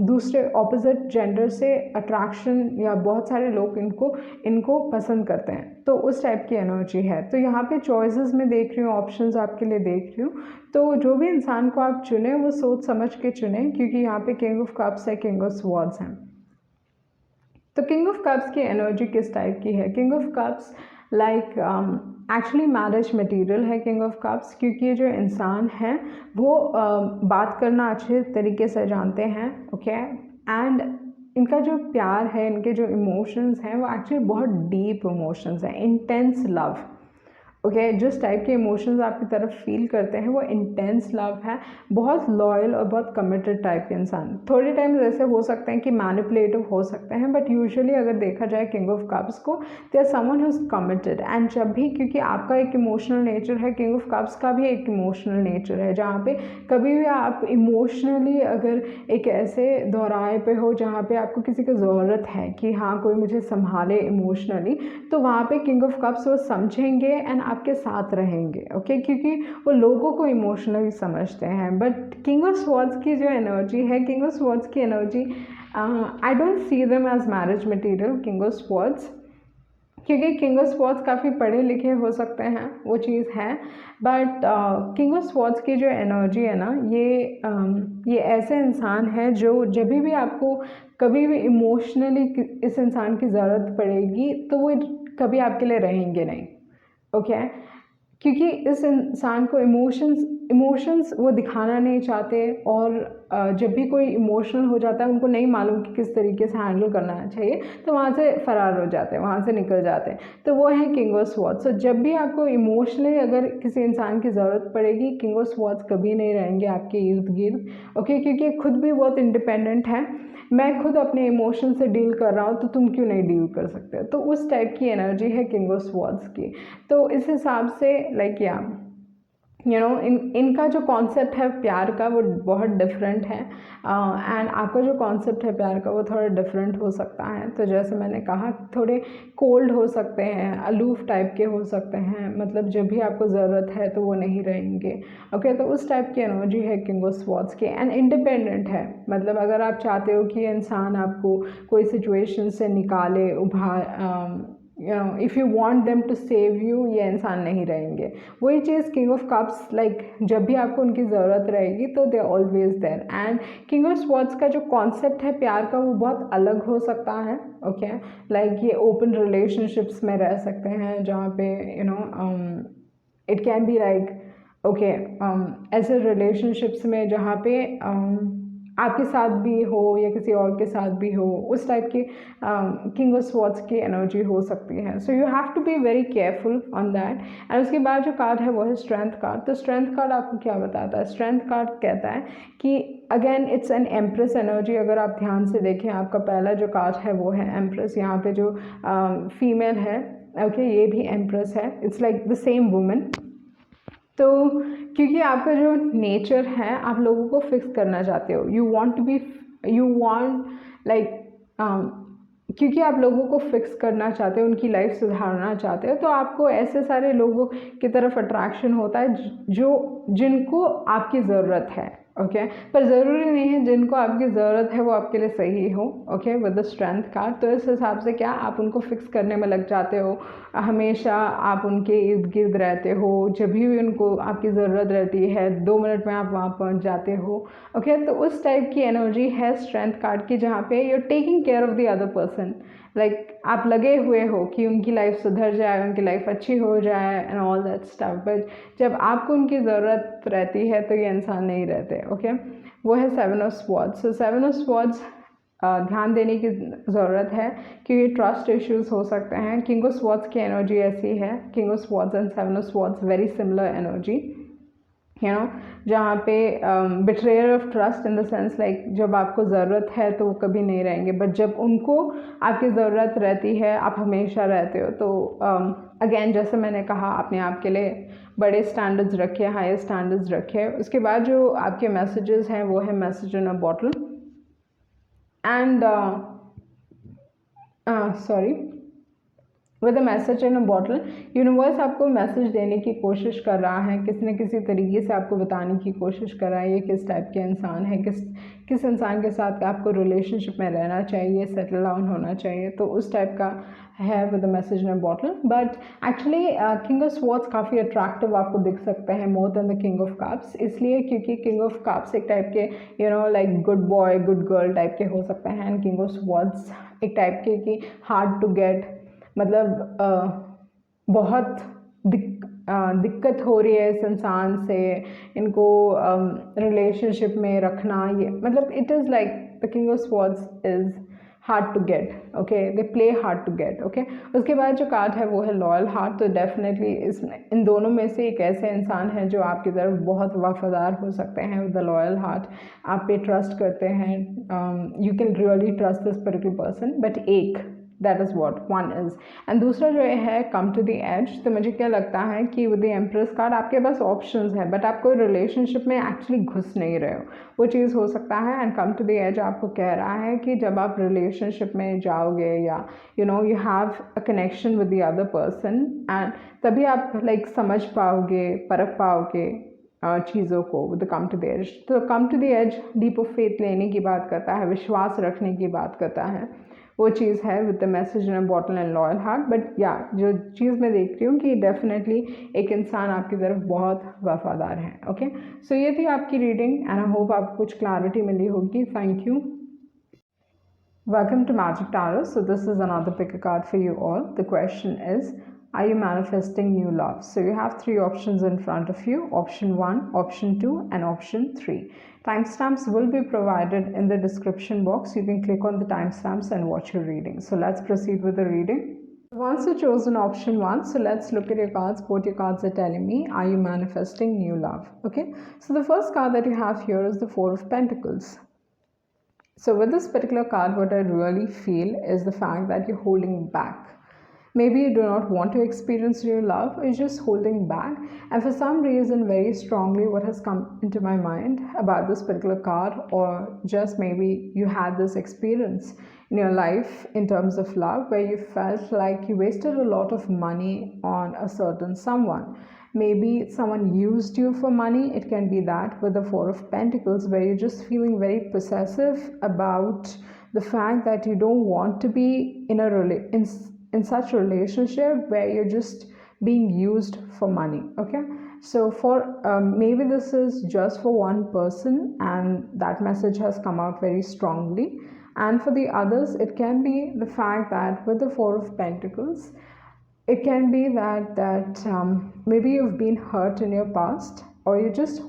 दूसरे ऑपोजिट जेंडर से अट्रैक्शन या बहुत सारे लोग इनको पसंद करते हैं, तो उस टाइप की एनर्जी है। तो यहाँ पे चॉइसेस में देख रही हूँ, ऑप्शंस आपके लिए देख रही हूँ, तो जो भी इंसान को आप चुने वो सोच समझ के चुने, क्योंकि यहाँ पे किंग ऑफ कप्स है, किंग ऑफ स्वॉर्ड्स हैं। तो किंग ऑफ कप्स की एनर्जी किस टाइप की है? King of cups like actually marriage material है किंग ऑफ कप्स, क्योंकि ये जो इंसान है वो बात करना अच्छे तरीके से जानते हैं। ओके, एंड इनका जो प्यार है, इनके जो इमोशंस हैं वो एक्चुअली बहुत डीप इमोशंस हैं, इंटेंस लव। ओके जिस टाइप के इमोशंस आपकी तरफ फील करते हैं वो इंटेंस लव है, बहुत लॉयल और बहुत कमिटेड टाइप के इंसान। थोड़े टाइम ऐसे हो सकते हैं कि मैनिपुलेटिव हो सकते हैं, बट यूजुअली अगर देखा जाए किंग ऑफ कप्स को, they are someone who is committed. And जब भी, क्योंकि आपका एक इमोशनल नेचर है, किंग ऑफ कप्स का भी एक इमोशनल नेचर है, जहाँ पे कभी भी आप इमोशनली अगर एक ऐसे दौराए पे हो जहाँ पे आपको किसी की ज़रूरत है कि हाँ कोई मुझे संभाले इमोशनली, तो वहाँ पे किंग ऑफ कप्स वो समझेंगे एंड आपके साथ रहेंगे। ओके क्योंकि वो लोगों को इमोशनली समझते हैं। बट किंग ऑफ स्वॉर्ड्स की जो एनर्जी है, किंग ऑफ स्वॉर्ड्स की energy, I don't see them as marriage material king of swords, क्योंकि किंग ऑफ स्वॉर्ड्स काफ़ी पढ़े लिखे हो सकते हैं, वो चीज़ है। बट किंग ऑफ स्वॉर्ड्स की जो एनर्जी है ना, ये ऐसे इंसान है जो जब भी आपको कभी भी इमोशनली इस इंसान की ज़रूरत पड़ेगी तो वो कभी आपके लिए रहेंगे नहीं। ओके क्योंकि इस इंसान को इमोशंस वो दिखाना नहीं चाहते, और जब भी कोई इमोशनल हो जाता है उनको नहीं मालूम कि किस तरीके से हैंडल करना चाहिए, तो वहाँ से फरार हो जाते हैं, वहाँ से निकल जाते हैं। तो वो है किंग ऑफ स्वॉर्ड्स। तो जब भी आपको इमोशनली अगर किसी इंसान की ज़रूरत पड़ेगी, किंग ऑफ स्वॉर्ड्स कभी नहीं रहेंगे आपके इर्द गिर्द। ओके क्योंकि खुद भी बहुत इंडिपेंडेंट है, मैं खुद अपने इमोशन से डील कर रहा हूँ तो तुम क्यों नहीं डील कर सकते। तो उस टाइप की एनर्जी है किंग ऑफ स्वॉर्ड्स की। तो इस हिसाब से लाइक या इनका जो कॉन्सेप्ट है प्यार का वो बहुत डिफरेंट है, एंड आपका जो कॉन्सेप्ट है प्यार का वो थोड़ा डिफरेंट हो सकता है। तो जैसे मैंने कहा थोड़े कोल्ड हो सकते हैं, अलूफ टाइप के हो सकते हैं, मतलब जब भी आपको ज़रूरत है तो वो नहीं रहेंगे। ओके तो उस टाइप की एनर्जी है किंग ऑफ स्वॉर्ड्स की। एंड इंडिपेंडेंट है, मतलब अगर आप चाहते हो कि इंसान आपको कोई सिचुएशन से निकाले, if you want them to save you, ये इंसान नहीं रहेंगे। वही चीज़ किंग ऑफ कप्स, लाइक जब भी आपको उनकी ज़रूरत रहेगी तो they always there. And king of swords का जो कॉन्सेप्ट है प्यार का वो बहुत अलग हो सकता है। ओके लाइक ये ओपन रिलेशनशिप्स में रह सकते हैं जहाँ पे it can be like okay ऐसे रिलेशनशिप्स में जहाँ पे आपके साथ भी हो या किसी और के साथ भी हो, उस टाइप की किंग ऑफ स्वॉर्ड्स की एनर्जी हो सकती है। So you have to be very careful on that. And उसके बाद जो कार्ड है वो है स्ट्रेंथ कार्ड। तो स्ट्रेंथ कार्ड आपको क्या बताता है? स्ट्रेंथ कार्ड कहता है कि again it's an empress energy. अगर आप ध्यान से देखें, आपका पहला जो कार्ड है वो है एम्प्रेस। यहाँ पे जो फीमेल है, ओके ये भी एम्प्रेस है, it's like the same women. तो क्योंकि आपका जो नेचर है, आप लोगों को फिक्स करना चाहते हो, यू वांट लाइक क्योंकि आप लोगों को फिक्स करना चाहते हो, उनकी लाइफ सुधारना चाहते हो, तो आपको ऐसे सारे लोगों की तरफ अट्रैक्शन होता है जिनको आपकी ज़रूरत है। ओके पर ज़रूरी नहीं है जिनको आपकी ज़रूरत है वो आपके लिए सही हो। Okay with the strength card, तो इस हिसाब से क्या आप उनको फिक्स करने में लग जाते हो, हमेशा आप उनके इर्द गिर्द रहते हो, जब भी उनको आपकी ज़रूरत रहती है 2 मिनट में आप वहाँ पहुँच जाते हो। ओके तो उस टाइप की एनर्जी है स्ट्रेंथ कार्ड की, जहाँ पे you are taking care of the other person. Like आप लगे हुए हो कि उनकी लाइफ सुधर जाए, उनकी लाइफ अच्छी हो जाए and all that stuff. But जब आपको उनकी ज़रूरत रहती है तो ये इंसान नहीं रहते। ओके वो है 7 of swords. So 7 of swords ध्यान देने की ज़रूरत है क्योंकि ट्रस्ट इश्यूज हो सकते हैं। किंग ऑफ स्वॉर्ड्स की एनर्जी ऐसी है, king of swords and 7 of swords very similar energy, जहाँ पे betrayal of trust in the sense like जब आपको ज़रूरत है तो वो कभी नहीं रहेंगे, बट जब उनको आपकी ज़रूरत रहती है आप हमेशा रहते हो। तो अगेन जैसे मैंने कहा, अपने आप के लिए बड़े स्टैंडर्ड्स रखे, हाई स्टैंडर्ड्स रखे। उसके बाद जो आपके मैसेजेस हैं वो है message in a bottle and with a message in a bottle. Universe आपको मैसेज देने की कोशिश कर रहा है, किसी न किसी तरीके से आपको बताने की कोशिश कर रहा है ये किस टाइप के इंसान है, किस इंसान के साथ आपको रिलेशनशिप में रहना चाहिए, सेटल डाउन होना चाहिए। तो उस टाइप का है with a message in a bottle. But actually king of swords काफ़ी अट्रैक्टिव आपको दिख सकते हैं more than the king of cups, इसलिए क्योंकि किंग ऑफ कप्स एक टाइप के like good boy good girl type के हो सकते हैं, एंड किंग ऑफ स्वॉर्ड्स एक टाइप के कि हार्ड टू गेट, मतलब बहुत दिक्कत हो रही है इस इंसान से, इनको रिलेशनशिप में रखना, ये मतलब it is like the king of swords is hard to get, okay, they play hard to get, okay. उसके बाद जो कार्ड है वो है लॉयल हार्ट। तो डेफिनेटली इन दोनों में से एक ऐसे इंसान है जो आपकी तरफ बहुत वफादार हो सकते हैं विद द लॉयल हार्ट, आप पे ट्रस्ट करते हैं, you can really trust this particular person. But एक that is what one is, and दूसरा जो है कम टू द एज। तो मुझे क्या लगता है कि विद द एम्प्रेस कार्ड आपके पास ऑप्शंस है, बट आप कोई रिलेशनशिप में एक्चुअली घुस नहीं रहे हो, वो चीज़ हो सकता है। And come to the age आपको कह रहा है कि जब आप रिलेशनशिप में जाओगे या you have a connection with the other person, and तभी आप लाइक समझ पाओगे, परख पाओगे चीज़ों को with come to the edge. तो come to the edge deep of faith लेने की बात करता है, विश्वास रखने की बात करता है, वो चीज़ है with the message in a bottle and loyal heart. But या जो चीज़ मैं देख रही हूँ कि डेफिनेटली एक इंसान आपकी तरफ बहुत वफादार है, ओके। सो ये थी आपकी रीडिंग एंड आई होप आपको कुछ क्लैरिटी मिली होगी। Thank you. Welcome to Magic Tarot. So this is another pick a card for you all. The question is, are you manifesting new love? So you have three options in front of you: option 1, option 2, and option 3. Timestamps will be provided in the description box. You can click on the timestamps and watch your reading. So let's proceed with the reading. Once you've chosen option 1, so let's look at your cards. What your cards are telling me: are you manifesting new love? Okay, so the first card that you have here is the Four of Pentacles. So with this particular card, what I really feel is the fact that you're holding back. Maybe you do not want to experience real love, or you're just holding back. And for some reason, very strongly, what has come into my mind about this particular card, or just maybe you had this experience in your life in terms of love where you felt like you wasted a lot of money on a certain someone. Maybe someone used you for money. It can be that with the Four of Pentacles, where you're just feeling very possessive about the fact that you don't want to be in such a relationship where you're just being used for money, okay. So for maybe this is just for one person and that message has come out very strongly, and for the others it can be the fact that with the Four of Pentacles, it can be that maybe you've been hurt in your past, or you just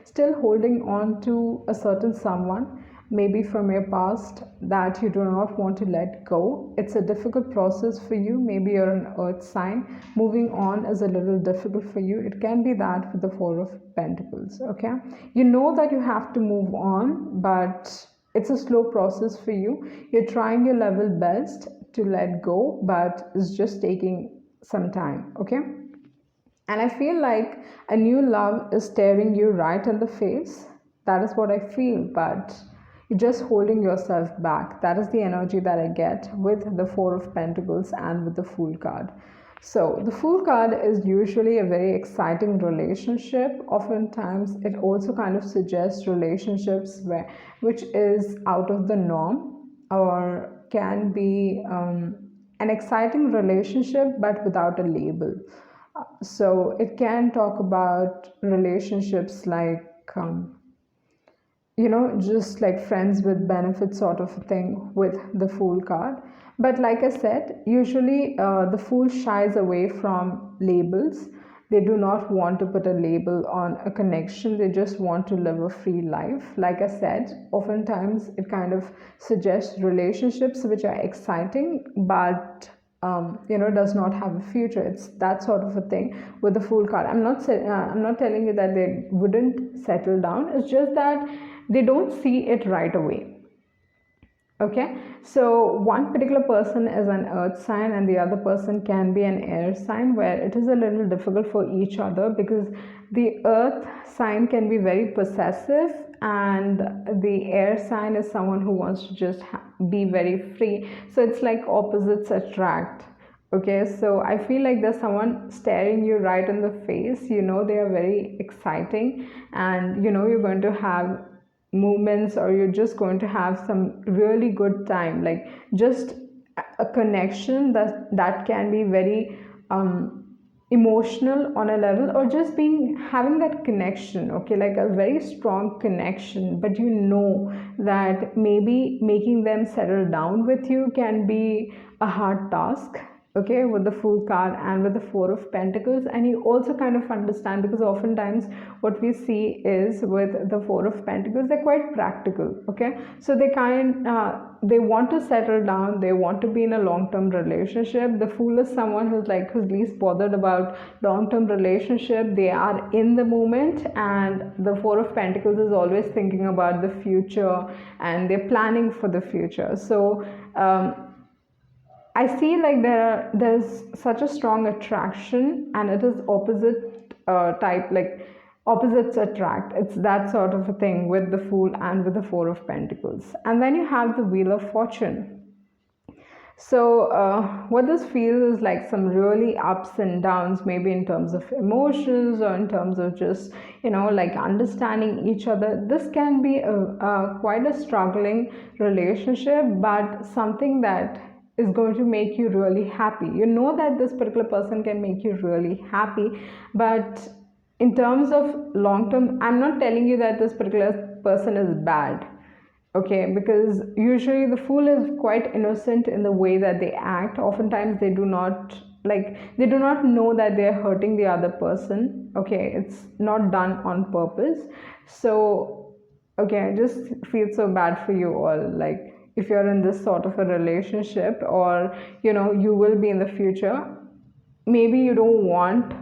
still holding on to a certain someone, maybe from your past, that you do not want to let go. It's a difficult process for you. Maybe you're an earth sign. Moving on is a little difficult for you. It can be that with the Four of Pentacles, okay? You know that you have to move on, but it's a slow process for you. You're trying your level best to let go, but it's just taking some time, okay. And I feel like a new love is staring you right in the face. That is what I feel, but you're just holding yourself back. That is the energy that I get with the Four of Pentacles and with the Fool card. So the Fool card is usually a very exciting relationship. Oftentimes it also kind of suggests relationships which is out of the norm, or can be an exciting relationship but without a label. So it can talk about relationships like just like friends with benefits sort of a thing with the Fool card. But like I said, usually the Fool shies away from labels. They do not want to put a label on a connection. They just want to live a free life. Like I said, oftentimes it kind of suggests relationships which are exciting, but does not have a future. It's that sort of a thing with the Fool card. I'm not telling you that they wouldn't settle down. It's just that they don't see it right away. Okay, so one particular person is an earth sign and the other person can be an air sign, where it is a little difficult for each other because the earth sign can be very possessive and the air sign is someone who wants to just be very free. So it's like opposites attract. Okay, so I feel like there's someone staring you right in the face. They are very exciting, and you're going to have moments, or you're just going to have some really good time, like just a connection that can be very emotional on a level, or just having that connection, okay, like a very strong connection. But that maybe making them settle down with you can be a hard task, okay, with the Fool card and with the Four of Pentacles. And you also kind of understand, because oftentimes what we see is with the Four of Pentacles, they're quite practical, okay? So they want to settle down, they want to be in a long-term relationship. The Fool is someone who's least bothered about long-term relationship. They are in the moment, and the Four of Pentacles is always thinking about the future, and they're planning for the future. So I see like there's such a strong attraction, and it is opposite type, like opposites attract. It's that sort of a thing with the Fool and with the Four of Pentacles. And then you have the Wheel of Fortune. So what this feels is like some really ups and downs, maybe in terms of emotions or in terms of just, like understanding each other. This can be quite a struggling relationship, but something that is going to make you really happy. You know that this particular person can make you really happy, but in terms of long term, I'm not telling you that this particular person is bad, okay, because usually the Fool is quite innocent in the way that they act. Oftentimes they do not know that they're hurting the other person, okay? It's not done on purpose. So okay, I just feel so bad for you all, like if you're in this sort of a relationship, or you will be in the future. Maybe you don't want,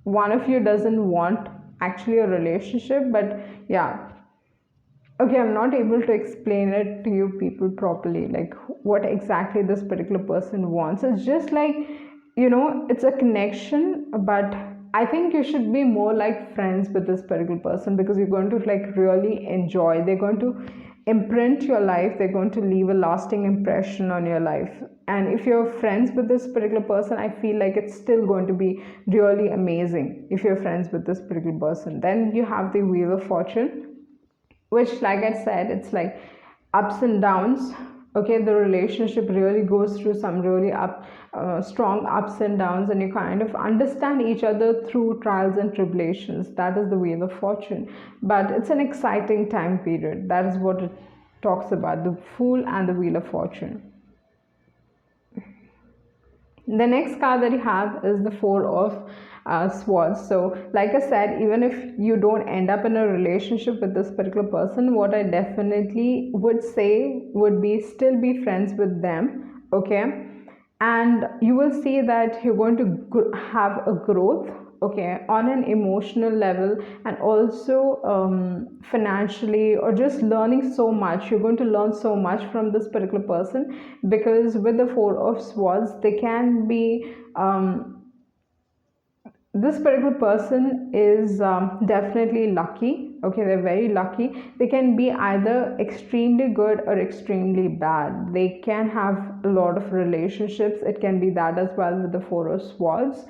one of you doesn't want actually a relationship, but yeah, okay, I'm not able to explain it to you people properly, like what exactly this particular person wants. It's just like, it's a connection, but I think you should be more like friends with this particular person, because you're going to like really enjoy. They're going to imprint your life, they're going to leave a lasting impression on your life. And if you're friends with this particular person, I feel like it's still going to be really amazing if you're friends with this particular person. Then you have the Wheel of Fortune, which, like I said, it's like ups and downs, okay? The relationship really goes through some really strong ups and downs, and you kind of understand each other through trials and tribulations. That is the Wheel of Fortune. But it's an exciting time period. That is what it talks about, the Fool and the Wheel of Fortune. The next card that you have is the Four of Swords. So like I said, even if you don't end up in a relationship with this particular person, what I definitely would say would be still be friends with them, okay? And you will see that you're going to have a growth, okay, on an emotional level, and also financially, or just learning so much. You're going to learn so much from this particular person, because with the Four of Swords, they can be this particular person is definitely lucky, okay? They're very lucky. They can be either extremely good or extremely bad. They can have a lot of relationships. It can be that as well with the Four of Swords.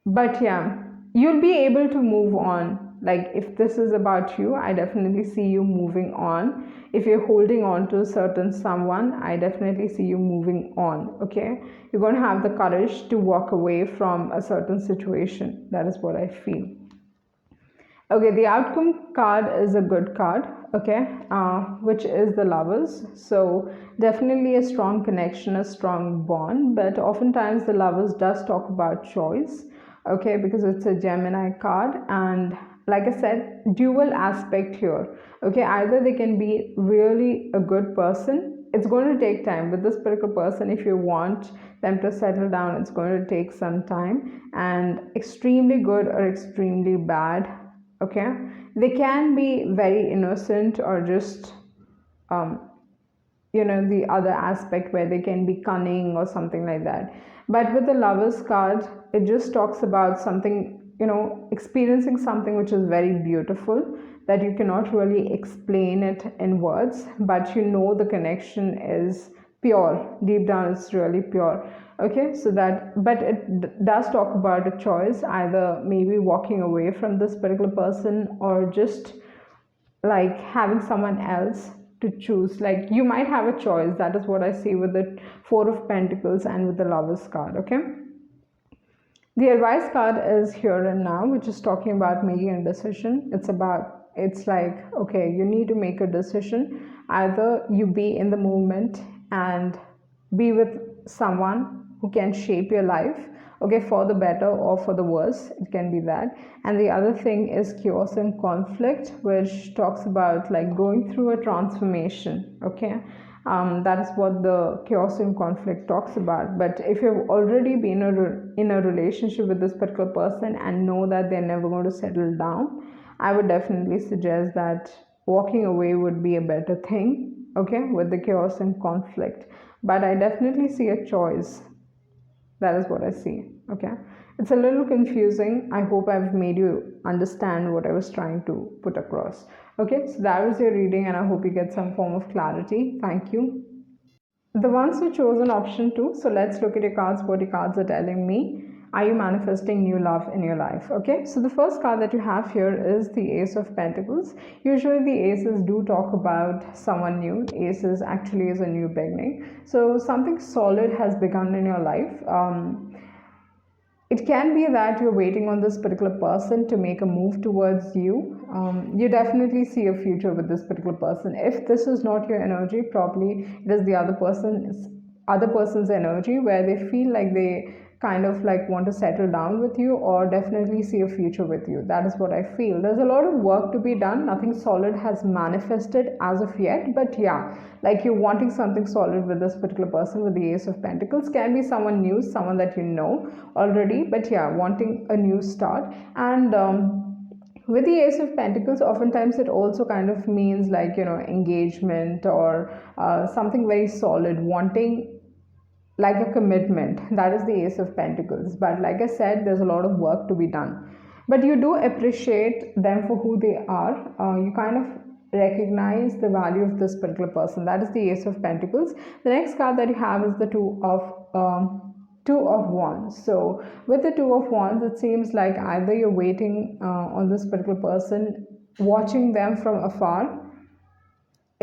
But yeah, you'll be able to move on. Like if this is about you, I definitely see you moving on. If you're holding on to a certain someone, I definitely see you moving on, okay? You're going to have the courage to walk away from a certain situation. That is what I feel. Okay, the outcome card is a good card, okay, which is the Lovers. So definitely a strong connection, a strong bond, but oftentimes the Lovers does talk about choice, okay, because it's a Gemini card. And like I said, dual aspect here, okay? Either they can be really a good person. It's going to take time with this particular person. If you want them to settle down, it's going to take some time. And extremely good or extremely bad, okay? They can be very innocent, or just the other aspect where they can be cunning or something like that. But with the Lovers card, it just talks about something, experiencing something which is very beautiful, that you cannot really explain it in words, but the connection is pure. Deep down, it's really pure, okay? So that, but it does talk about a choice, either maybe walking away from this particular person, or just like having someone else to choose. Like you might have a choice. That is what I see with the Four of Pentacles and with the Lovers card, okay? The Advice card is Here and Now, which is talking about making a decision. It's like, okay, you need to make a decision. Either you be in the moment and be with someone who can shape your life, okay, for the better or for the worse. It can be that. And the other thing is chaos and conflict, which talks about like going through a transformation, okay. That is what the chaos and conflict talks about. But if you've already been in a relationship with this particular person and know that they're never going to settle down, I would definitely suggest that walking away would be a better thing, okay, with the chaos and conflict. But I definitely see a choice. That is what I see, okay. It's a little confusing. I hope I've made you understand what I was trying to put across. Okay, so that was your reading, and I hope you get some form of clarity. Thank you. The ones who chose an option 2, so let's look at your cards, what your cards are telling me. Are you manifesting new love in your life? Okay, so the first card that you have here is the Ace of Pentacles. Usually the aces do talk about someone new. Aces actually is a new beginning. So something solid has begun in your life. It can be that you're waiting on this particular person to make a move towards you. You definitely see a future with this particular person. If this is not your energy, probably it is the other person's energy, where they feel like they kind of like want to settle down with you or definitely see a future with you. That is what I feel. There's a lot of work to be done. Nothing solid has manifested as of yet, but yeah, like you're wanting something solid with this particular person with the Ace of Pentacles. Can be someone new, someone that you know already, but yeah, wanting a new start. And with the Ace of Pentacles, oftentimes it also kind of means like, you know, engagement or something very solid, wanting like a commitment. That is the Ace of Pentacles. But like I said, there's a lot of work to be done, but you do appreciate them for who they are. You kind of recognize the value of this particular person. That is the Ace of Pentacles. The next card that you have is the Two of Wands. So with the Two of Wands, it seems like either you're waiting on this particular person, watching them from afar.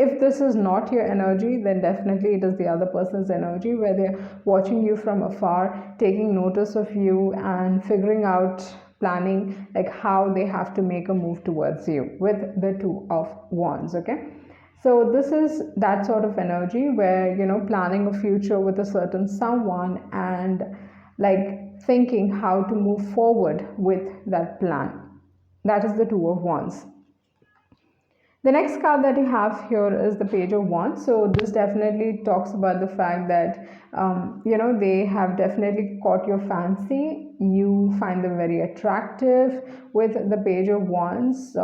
If this is not your energy, then definitely it is the other person's energy, where they're watching you from afar, taking notice of you and figuring out, planning like how they have to make a move towards you with the Two of Wands, okay. So this is that sort of energy where, you know, planning a future with a certain someone and like thinking how to move forward with that plan. That is the Two of Wands. The next card that you have here is the Page of Wands. So this definitely talks about the fact that, you know, they have definitely caught your fancy. You find them very attractive with the Page of Wands.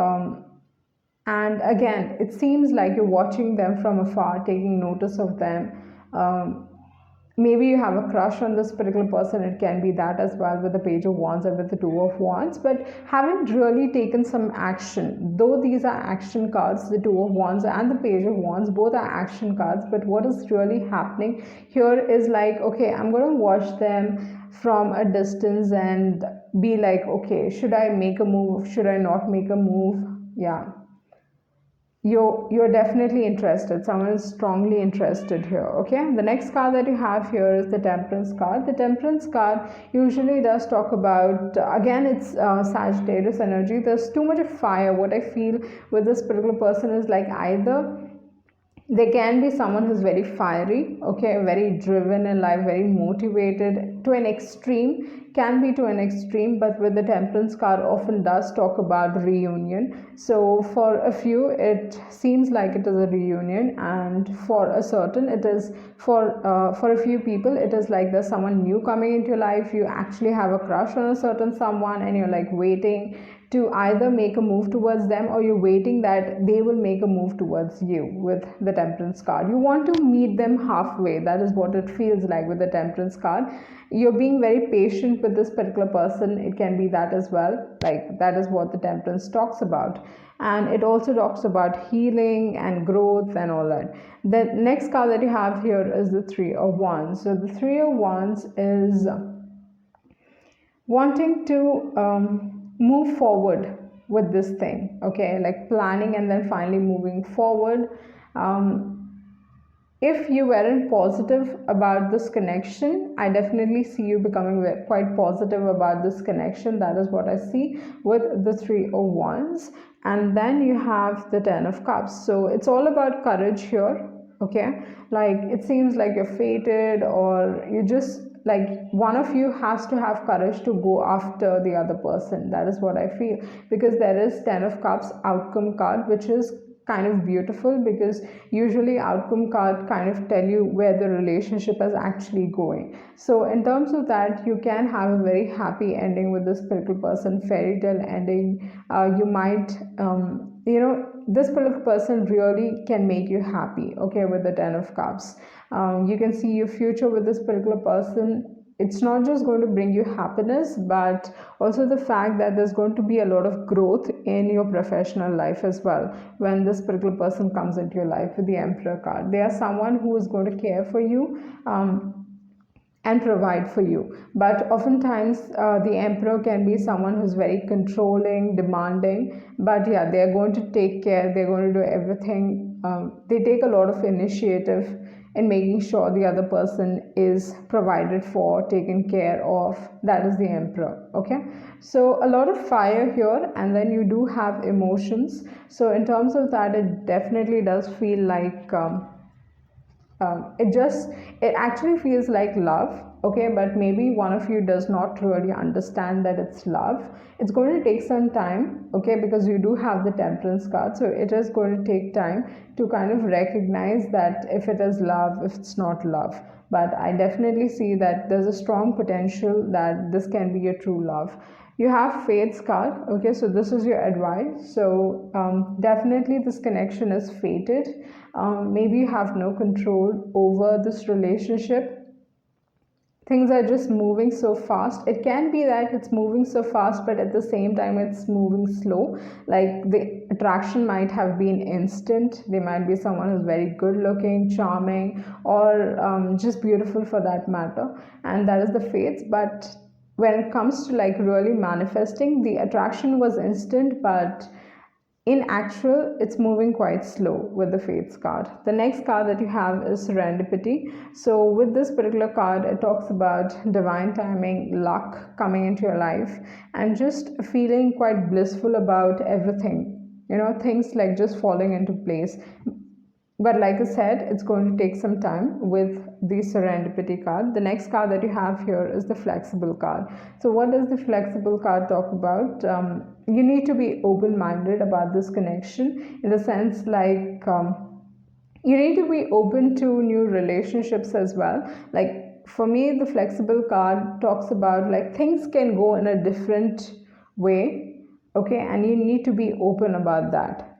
And again, it seems like you're watching them from afar, taking notice of them. Maybe you have a crush on this particular person. It can be that as well with the Page of Wands and with the Two of Wands, but haven't really taken some action. Though these are action cards, the Two of Wands and the Page of Wands, both are action cards, but what is really happening here is like, okay, I'm going to watch them from a distance and be like, okay, should I make a move? Should I not make a move? Yeah, you're definitely interested. Someone is strongly interested here, okay. The next card that you have here is the Temperance card. The Temperance card usually does talk about, again, it's Sagittarius energy. There's too much of fire. What I feel with this particular person is like either they can be someone who's very fiery, okay, very driven in life, very motivated to an extreme, can be to an extreme, but with the Temperance card often does talk about reunion. So for a few it seems like it is a reunion, and for a certain it is for a few people it is like there's someone new coming into your life. You actually have a crush on a certain someone and you're like waiting to either make a move towards them, or you're waiting that they will make a move towards you with the Temperance card. You want to meet them halfway. That is what it feels like with the Temperance card. You're being very patient with this particular person. It can be that as well. Like that is what the Temperance talks about. And it also talks about healing and growth and all that. The next card that you have here is the Three of Wands. So the Three of Wands is wanting to move forward with this thing, okay, like planning and then finally moving forward. If you weren't positive about this connection, I definitely see you becoming quite positive about this connection. That is what I see with the Three of Wands. And then you have the Ten of Cups. So it's all about courage here, okay? Like it seems like you're fated, or you just like one of you has to have courage to go after the other person. That is what I feel, because there is 10 of cups outcome card, which is kind of beautiful, because usually outcome card kind of tell you where the relationship is actually going. So in terms of that, you can have a very happy ending with this spiritual person, fairy tale ending. You might this particular person really can make you happy, okay, with the 10 of cups. You can see your future with this particular person. It's not just going to bring you happiness, but also the fact that there's going to be a lot of growth in your professional life as well when this particular person comes into your life with the Emperor card. They are someone who is going to care for you, and provide for you. But oftentimes, the emperor can be someone who's very controlling, demanding. But yeah, they're going to take care, they're going to do everything. They take a lot of initiative in making sure the other person is provided for, taken care of. That is the emperor, okay? So a lot of fire here, and then you do have emotions. So in terms of that, it definitely does feel like it actually feels like love, okay? But maybe one of you does not really understand that it's love. It's going to take some time, okay, because you do have the temperance card, so it is going to take time to kind of recognize that if it is love, if it's not love. But I definitely see that there's a strong potential that this can be a true love. You have fate's card, okay, so this is your advice. So definitely this connection is fated. Maybe you have no control over this relationship. Things are just moving so fast. It can be that it's moving so fast, but at the same time it's moving slow. Like the attraction might have been instant. They might be someone who's very good looking, charming, or just beautiful for that matter, and that is the fates. But when it comes to like really manifesting, the attraction was instant, but in actual, it's moving quite slow with the fates card. The next card that you have is serendipity. So with this particular card, it talks about divine timing, luck coming into your life, and just feeling quite blissful about everything. You know, things like just falling into place. But like I said, it's going to take some time with the serendipity card. The next card that you have here is the flexible card. So what does the flexible card talk about? You need to be open-minded about this connection, in the sense like you need to be open to new relationships as well. Like for me, the flexible card talks about like things can go in a different way, okay, and you need to be open about that.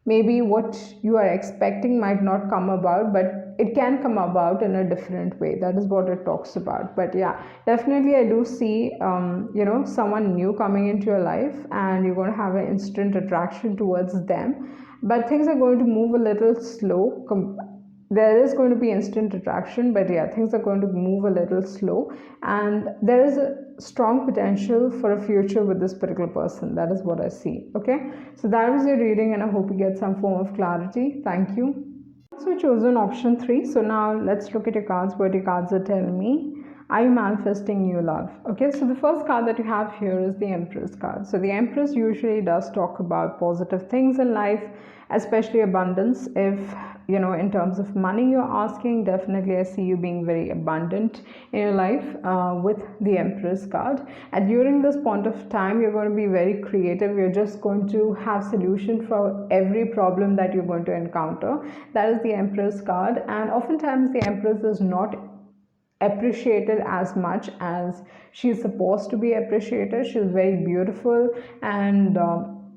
Maybe what you are expecting might not come about, but it can come about in a different way. That is what it talks about. But yeah, definitely I do see someone new coming into your life, and you're going to have an instant attraction towards them, but things are going to move a little slow. There is going to be instant attraction, but yeah, things are going to move a little slow, and there is a strong potential for a future with this particular person. That is what I see, okay? So that was your reading, and I hope you get some form of clarity. Thank you. So chosen option 3. So now let's look at your cards. What your cards are telling me. Are you manifesting new love? Okay, so the first card that you have here is the Empress card. So the Empress usually does talk about positive things in life, especially abundance. If in terms of money you're asking, definitely I see you being very abundant in your life with the Empress card. And during this point of time, you're going to be very creative. You're just going to have solution for every problem that you're going to encounter. That is the Empress card. And oftentimes the Empress is not appreciated as much as she's supposed to be appreciated. She's very beautiful, and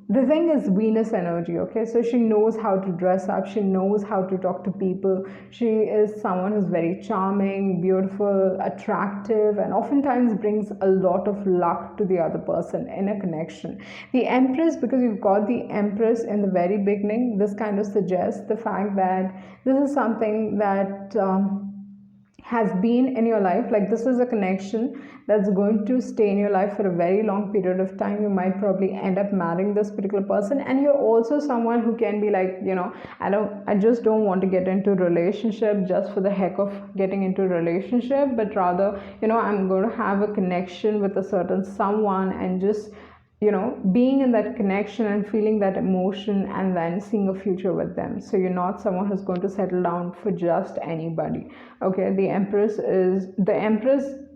the thing is Venus energy, okay? So she knows how to dress up, she knows how to talk to people. She is someone who's very charming, beautiful, attractive, and oftentimes brings a lot of luck to the other person in a connection. The Empress, because you've got the Empress in the very beginning, this kind of suggests the fact that this is something that has been in your life. Like this is a connection that's going to stay in your life for a very long period of time. You might probably end up marrying this particular person, and you're also someone who can be like, I just don't want to get into a relationship just for the heck of getting into a relationship, but rather I'm going to have a connection with a certain someone and just being in that connection and feeling that emotion and then seeing a future with them. So you're not someone who's going to settle down for just anybody. Okay, the Empress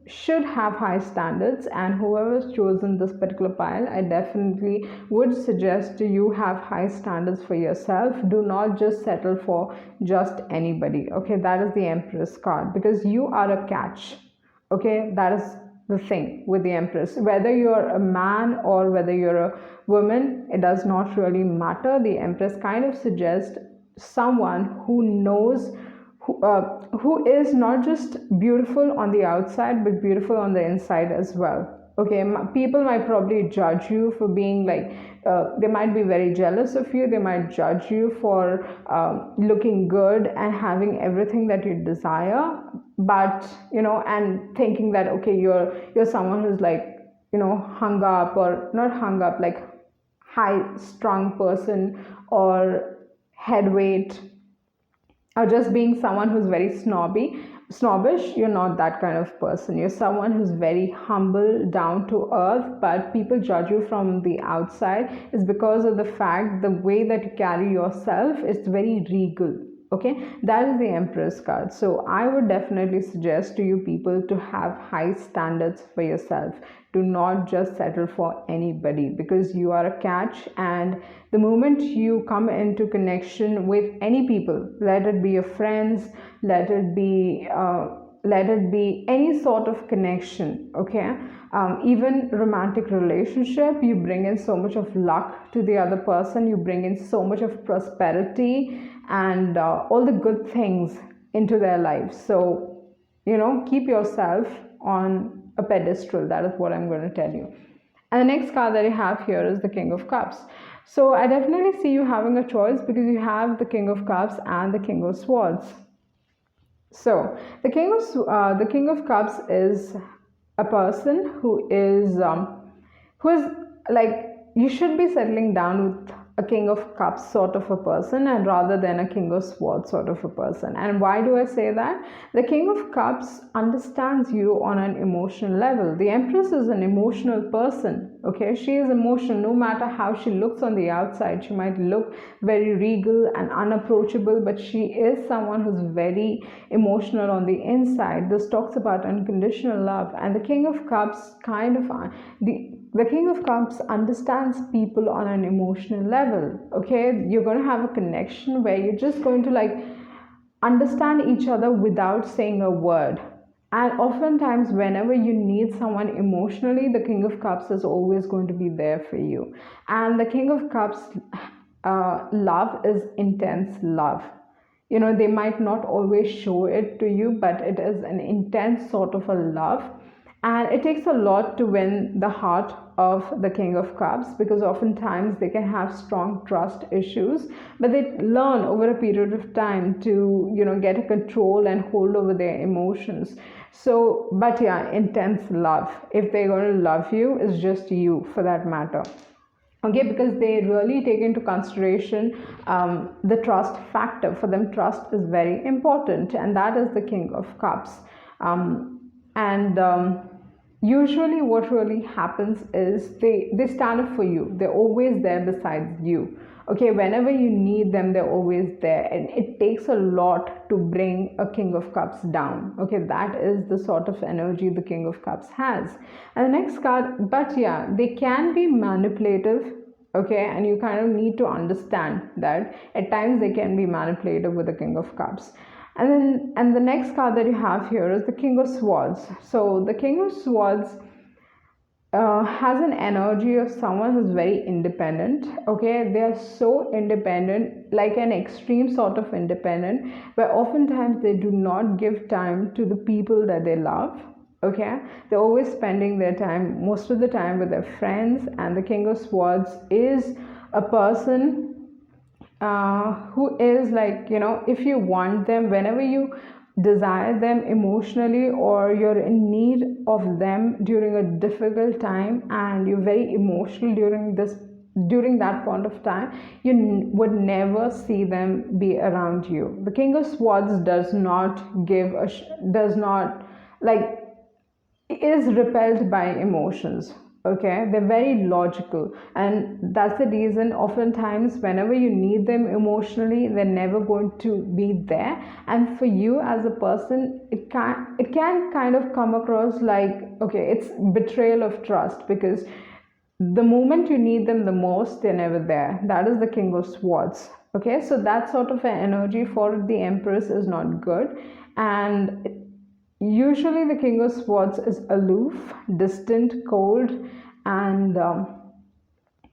should have high standards, and whoever's chosen this particular pile, I definitely would suggest you have high standards for yourself. Do not just settle for just anybody. Okay, that is the Empress card, because you are a catch. Okay, that is the thing with the Empress. Whether you're a man or whether you're a woman, it does not really matter. The Empress kind of suggests someone who knows, who is not just beautiful on the outside but beautiful on the inside as well. Okay, people might probably judge you for being like, they might be very jealous of you, they might judge you for looking good and having everything that you desire, but and thinking that, okay, you're someone who's like, hung up, or not hung up, like high strung person, or head weight, or just being someone who's very snobbish. You're not that kind of person. You're someone who's very humble, down to earth, but people judge you from the outside is because of the fact the way that you carry yourself is very regal. Okay, that is the Empress card. So I would definitely suggest to you people to have high standards for yourself. Do not just settle for anybody, because you are a catch, and the moment you come into connection with any people, let it be your friends, let it be any sort of connection, okay, even romantic relationship, you bring in so much of luck to the other person, you bring in so much of prosperity and all the good things into their lives. So keep yourself on a pedestal. That is what I'm going to tell you. And the next card that you have here is the King of Cups. So I definitely see you having a choice, because you have the King of Cups and the King of Swords. So the King of Cups is a person who is like, you should be settling down with a King of Cups sort of a person, and rather than a King of Swords sort of a person. And why do I say that? The King of Cups understands you on an emotional level. The Empress is an emotional person. Okay, she is emotional. No matter how she looks on the outside, she might look very regal and unapproachable, but she is someone who's very emotional on the inside. This talks about unconditional love. And the King of Cups the King of Cups understands people on an emotional level. Okay, you're going to have a connection where you're just going to like understand each other without saying a word. And oftentimes, whenever you need someone emotionally, the King of Cups is always going to be there for you. And the King of Cups love is intense love. They might not always show it to you, but it is an intense sort of a love. And it takes a lot to win the heart of the King of Cups, because oftentimes they can have strong trust issues, but they learn over a period of time to get a control and hold over their emotions. So, but yeah, intense love, if they're going to love you, is just you for that matter. Okay, because they really take into consideration the trust factor. For them, trust is very important, and that is the King of Cups. Usually what really happens is they stand up for you. They're always there besides you. Okay, whenever you need them, they're always there, and it takes a lot to bring a King of Cups down. Okay, that is the sort of energy the King of Cups has. And the next card, but yeah, they can be manipulative. Okay, and you kind of need to understand that at times they can be manipulative with the King of Cups. And the next card that you have here is the King of Swords. So the King of Swords has an energy of someone who's very independent. Okay, they are so independent, like an extreme sort of independent, where oftentimes they do not give time to the people that they love. Okay, they're always spending their time, most of the time, with their friends. And the King of Swords is a person who is like, if you want them, whenever you desire them emotionally, or you're in need of them during a difficult time, and you're very emotional during that point of time, you would never see them be around you. The King of Swords does not is repelled by emotions. Okay, they're very logical, and that's the reason oftentimes whenever you need them emotionally, they're never going to be there. And for you as a person, it can kind of come across like, okay, it's betrayal of trust, because the moment you need them the most, they're never there. That is the King of Swords. Okay, so that sort of an energy for the Empress is not good. And usually the King of Swords is aloof, distant, cold, and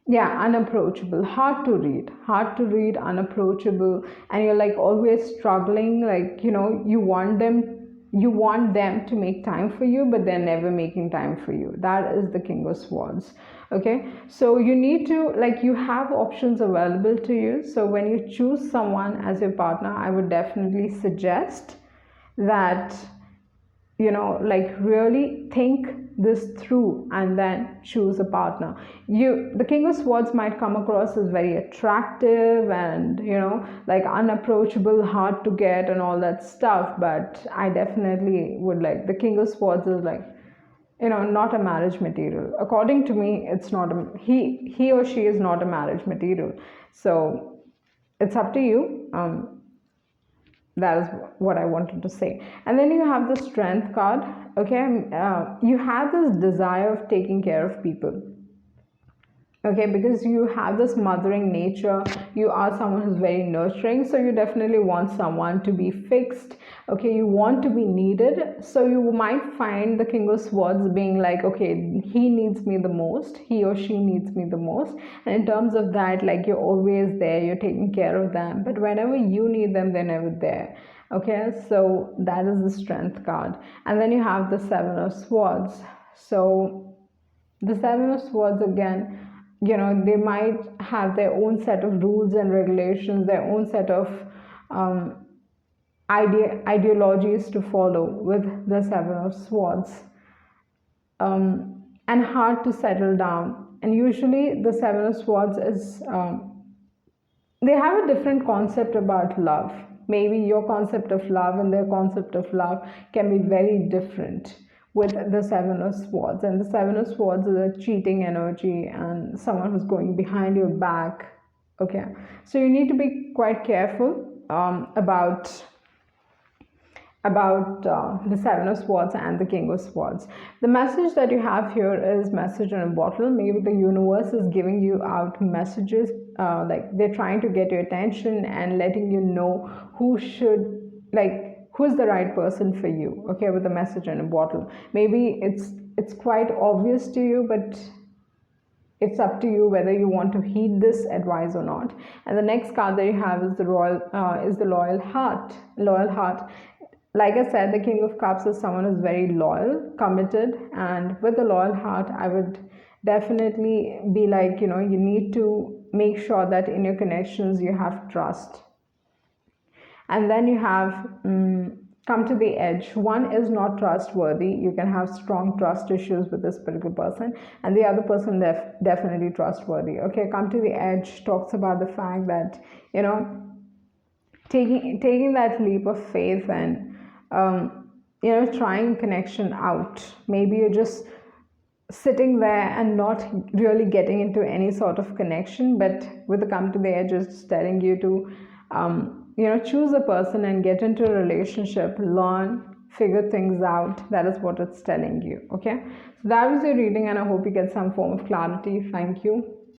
yeah, unapproachable, hard to read, unapproachable, and you're like always struggling, like, you want them to make time for you, but they're never making time for you. That is the King of Swords. Okay, so you need to, like, you have options available to you. So when you choose someone as your partner, I would definitely suggest that, like, really think this through and then choose a partner. The King of Swords might come across as very attractive and, like, unapproachable, hard to get and all that stuff, but I definitely would, like, the King of Swords is like, not a marriage material. According to me, it's not he or she is not a marriage material. So it's up to you. That is what I wanted to say. And then you have the Strength card. Okay, you have this desire of taking care of people. Okay, because you have this mothering nature, you are someone who's very nurturing, so you definitely want someone to be fixed. Okay, you want to be needed, so you might find the King of Swords being like, okay, he needs me the most, he or she needs me the most, and in terms of that, like, you're always there, you're taking care of them, but whenever you need them, they're never there. Okay, so that is the Strength card. And then you have the Seven of Swords. So the Seven of Swords, again, they might have their own set of rules and regulations, their own set of um, ideologies to follow with the Seven of Swords, and hard to settle down. And usually the Seven of Swords is, they have a different concept about love. Maybe your concept of love and their concept of love can be very different with the Seven of Swords. And the Seven of Swords is a cheating energy and someone who's going behind your back. Okay, so you need to be quite careful about the Seven of Swords and the King of Swords. The message that you have here is message in a bottle. Maybe the universe is giving you out messages, like they're trying to get your attention and letting you know who's the right person for you. Okay, with a message in a bottle. Maybe it's quite obvious to you, but it's up to you whether you want to heed this advice or not. And the next card that you have is the Loyal Heart. Loyal Heart. Like I said, the King of Cups is someone who's very loyal, committed, and with a loyal heart, I would definitely be like, you need to make sure that in your connections you have trust. And then you have come to the edge. One is not trustworthy. You can have strong trust issues with this particular person, and the other person definitely trustworthy. Okay, come to the edge talks about the fact that, taking that leap of faith and trying connection out. Maybe you're just sitting there and not really getting into any sort of connection, but with the come to the edge is telling you to choose a person and get into a relationship, learn, figure things out. That is what it's telling you. Okay, so that was your reading, and I hope you get some form of clarity. Thank you.